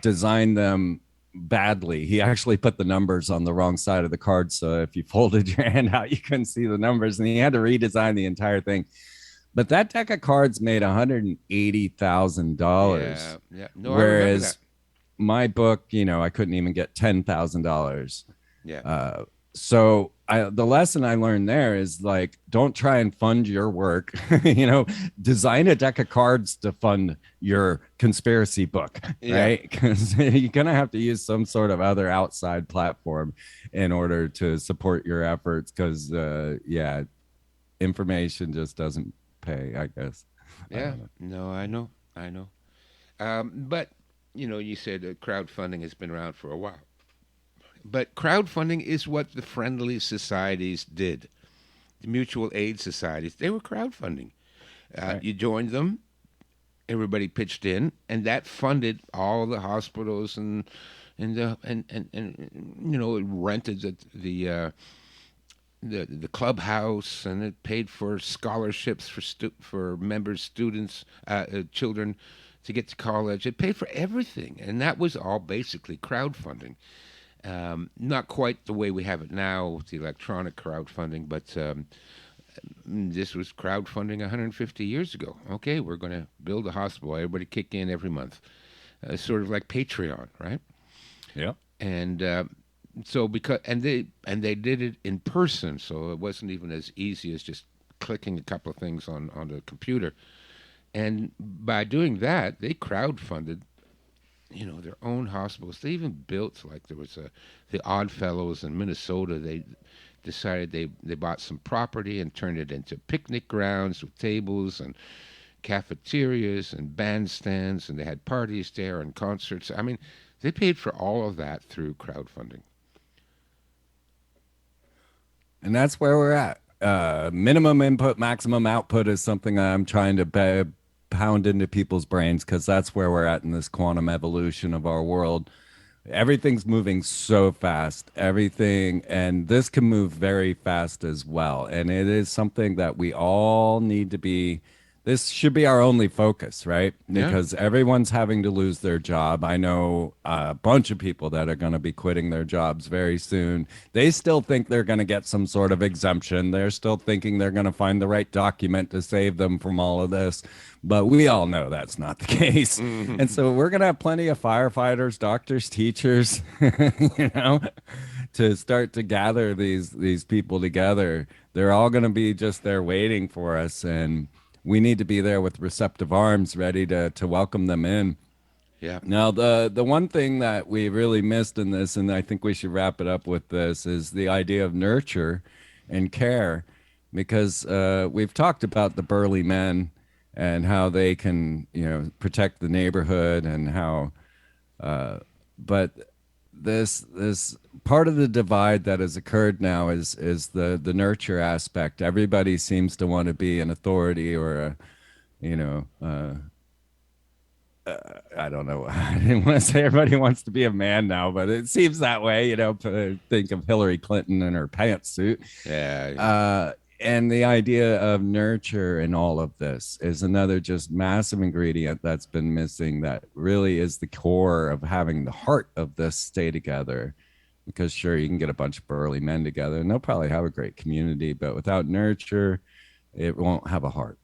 designed them badly. He actually put the numbers on the wrong side of the card, so if you folded your hand out, you couldn't see the numbers, and he had to redesign the entire thing. But that deck of cards made Yeah, $180,000, yeah. No, I remember that. whereas my book, I couldn't even get $10,000. Yeah, The lesson I learned there is like, don't try and fund your work. Design a deck of cards to fund your conspiracy book, yeah, right? Because you're gonna have to use some sort of other outside platform in order to support your efforts. Because yeah, information just doesn't pay, I guess. I yeah. don't know. No, I know. I know. But you know, you said crowdfunding has been around for a while. But crowdfunding is what the friendly societies did. The mutual aid societies, they were crowdfunding. Right. You joined them, everybody pitched in, and that funded all the hospitals and you know, it rented the clubhouse, and it paid for scholarships for members, students, children to get to college. It paid for everything, and that was all basically crowdfunding. Not quite the way we have it now with the electronic crowdfunding, but this was crowdfunding 150 years ago. Okay, we're going to build a hospital. Everybody kick in every month, sort of like Patreon, right? Yeah. And so because and they did it in person, so it wasn't even as easy as just clicking a couple of things on the computer. And by doing that, they crowdfunded, you know, their own hospitals. They even built, like, there was the Odd Fellows in Minnesota. They decided they bought some property and turned it into picnic grounds with tables and cafeterias and bandstands, and they had parties there and concerts. I mean, they paid for all of that through crowdfunding. And that's where we're at. Minimum input, maximum output is something I'm trying to pound into people's brains because that's where we're at in this quantum evolution of our world. Everything's moving so fast, everything, and this can move very fast as well. And it is something that we all need to be. This should be our only focus, right? Yeah, Because everyone's having to lose their job. I know a bunch of people that are going to be quitting their jobs very soon. They still think they're going to get some sort of exemption. They're still thinking they're going to find the right document to save them from all of this. But we all know that's not the case. And hmm so we're going to have plenty of firefighters, doctors, teachers, to start to gather these people together. They're all going to be just there waiting for us, and we need to be there with receptive arms, ready to welcome them in. yeah, Now, the one thing that we really missed in this, and I think we should wrap it up with this, is the idea of nurture and care, because we've talked about the burly men and how they can, protect the neighborhood, and how, but this part of the divide that has occurred now is the nurture aspect. Everybody seems to want to be an authority or a, you know, I don't know. I didn't want to say everybody wants to be a man now, but it seems that way. Think of Hillary Clinton in her pantsuit. Yeah, yeah, Uh, and the idea of nurture in all of this is another just massive ingredient that's been missing that really is the core of having the heart of this stay together. Because sure, you can get a bunch of burly men together and they'll probably have a great community, but without nurture, it won't have a heart.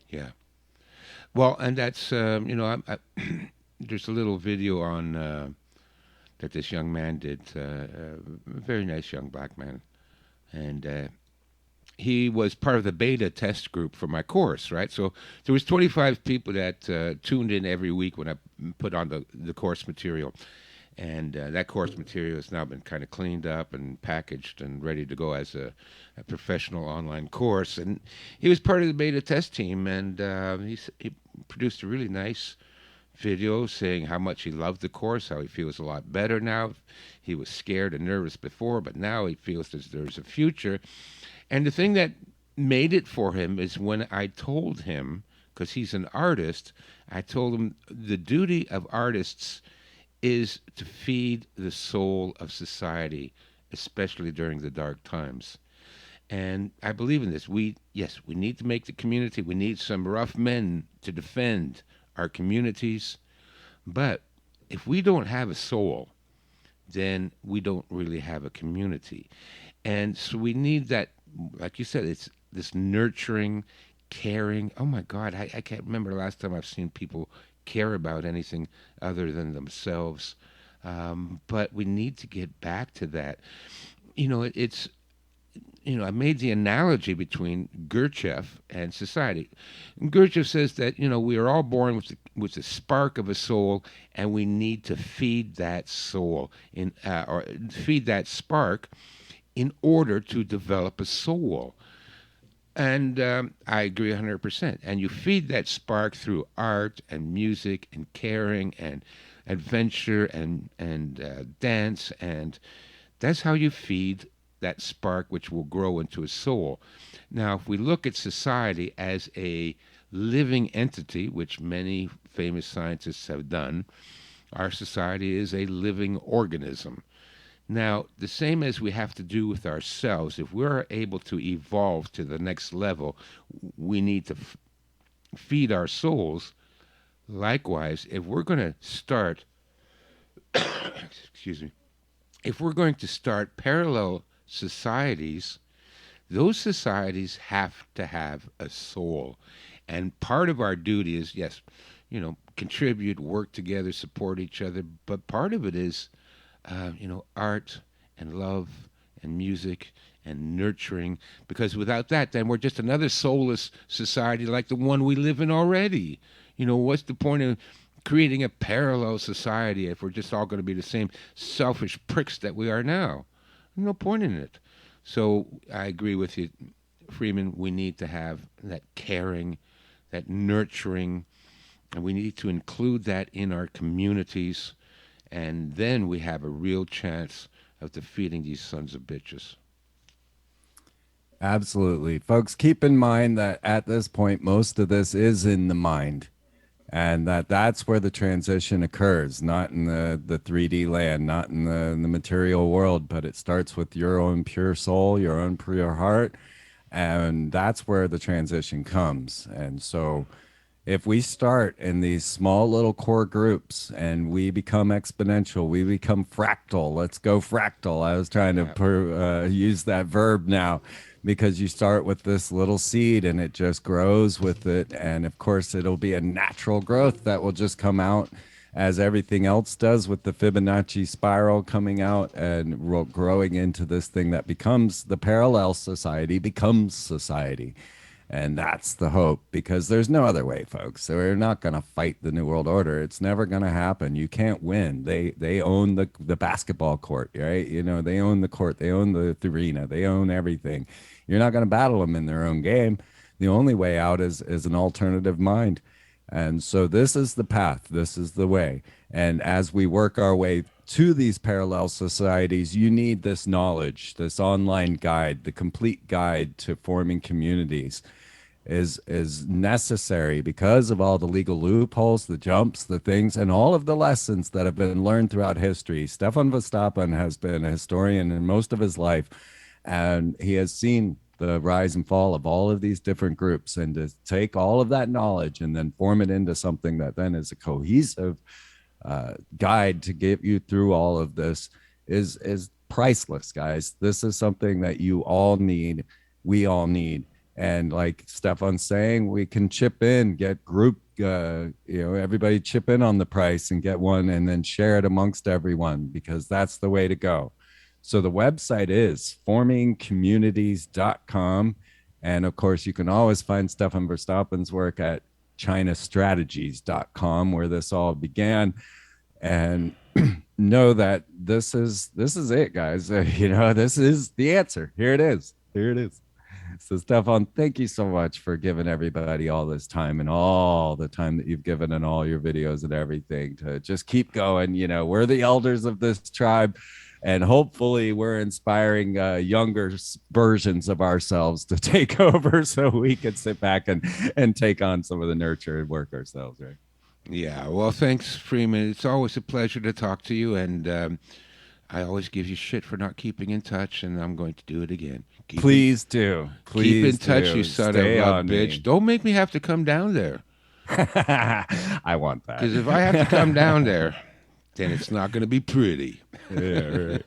yeah. Well, and that's there's a little video on that this young man did, a very nice young black man, and he was part of the beta test group for my course, right? So there was 25 people that tuned in every week when I put on the course material, and that course material has now been kind of cleaned up and packaged and ready to go as a professional online course. And he was part of the beta test team, and he produced a really nice video saying how much he loved the course, how he feels a lot better now. He was scared and nervous before, but now he feels there's a future. And the thing that made it for him is when I told him, because he's an artist, I told him the duty of artists is to feed the soul of society, especially during the dark times. And I believe in this. Yes, we need to make the community. We need some rough men to defend our communities. But if we don't have a soul, then we don't really have a community. And so we need that, like you said, it's this nurturing, caring. Oh my God, I can't remember the last time I've seen people care about anything other than themselves. But we need to get back to that. It's I made the analogy between Gurdjieff and society. Gurdjieff says that we are all born with the spark of a soul, and we need to feed that soul or feed that spark in order to develop a soul. And I agree 100%. And you feed that spark through art and music and caring and adventure and dance, and that's how you feed that spark, which will grow into a soul. Now, if we look at society as a living entity, which many famous scientists have done, our society is a living organism. Now, the same as we have to do with ourselves, if we're able to evolve to the next level, we need to feed our souls. Likewise, if we're going to start, excuse me, if we're going to start parallel societies, those societies have to have a soul. And part of our duty is, yes, contribute, work together, support each other. But part of it is, art and love and music and nurturing. Because without that, then we're just another soulless society like the one we live in already. What's the point of creating a parallel society if we're just all going to be the same selfish pricks that we are now? No point in it. So I agree with you, Freeman. We need to have that caring, that nurturing, and we need to include that in our communities. And then we have a real chance of defeating these sons of bitches. Absolutely. Folks, keep in mind that at this point, most of this is in the mind and that's where the transition occurs, not in the 3D land, not in the material world, but it starts with your own pure soul, your own pure heart. And that's where the transition comes. And so if we start in these small little core groups and we become exponential, we become fractal. Let's go fractal. I was trying Yeah. to use that verb now because you start with this little seed and it just grows with it. And of course, it'll be a natural growth that will just come out as everything else does with the Fibonacci spiral coming out and growing into this thing that becomes the parallel society, becomes society. And that's the hope because there's no other way, folks. So we're not going to fight the New World Order. It's never going to happen. You can't win. They own the basketball court, right? They own the court. They own the arena. They own everything. You're not going to battle them in their own game. The only way out is an alternative mind. And so this is the path. This is the way. And as we work our way to these parallel societies, you need this knowledge, this online guide, the complete guide to forming communities. is necessary because of all the legal loopholes, the jumps, the things, and all of the lessons that have been learned throughout history. Stefan Verstappen has been a historian in most of his life, and he has seen the rise and fall of all of these different groups, and to take all of that knowledge and then form it into something that then is a cohesive guide to get you through all of this is priceless, guys. This is something that you all need. We all need. And like Stefan's saying, we can chip in, get group, everybody chip in on the price and get one and then share it amongst everyone, because that's the way to go. So the website is formingcommunities.com. And of course, you can always find Stefan Verstappen's work at chinastrategies.com, where this all began. And know that this is it, guys. This is the answer. Here it is. Here it is. So, Stefan, thank you so much for giving everybody all this time and all the time that you've given and all your videos and everything to just keep going. We're the elders of this tribe, and hopefully we're inspiring younger versions of ourselves to take over so we can sit back and take on some of the nurture and work ourselves, right? Yeah, well, thanks, Freeman. It's always a pleasure to talk to you, and I always give you shit for not keeping in touch, and I'm going to do it again. Please do. Keep in touch, do. you son Stay of a on bitch. me. Don't make me have to come down there. I want that. Because if I have to come down there, then it's not going to be pretty. Yeah,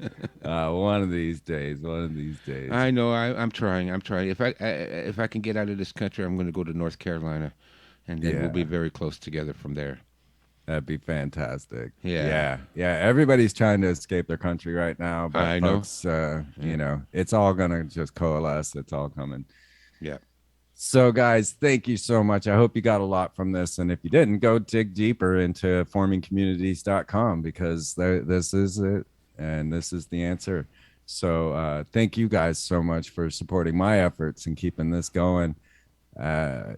right. One of these days. One of these days. I know. I'm trying. I'm trying. If I can get out of this country, I'm going to go to North Carolina, and then we'll be very close together from there. That'd be fantastic. Yeah. Everybody's trying to escape their country right now, but I know. folks, it's all gonna just coalesce. It's all coming. Yeah. So, guys, thank you so much. I hope you got a lot from this, and if you didn't, go dig deeper into formingcommunities.com, because this is it, and this is the answer. So, thank you guys so much for supporting my efforts and keeping this going.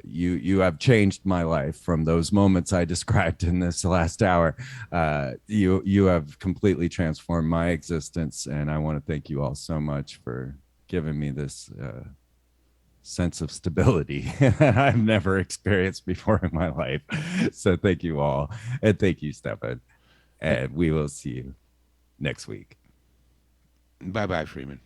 You have changed my life from those moments I described in this last hour. You have completely transformed my existence, and I want to thank you all so much for giving me this sense of stability that I've never experienced before in my life. So thank you all, and thank you, Stefan, and we will see you next week. Bye-bye, Freeman.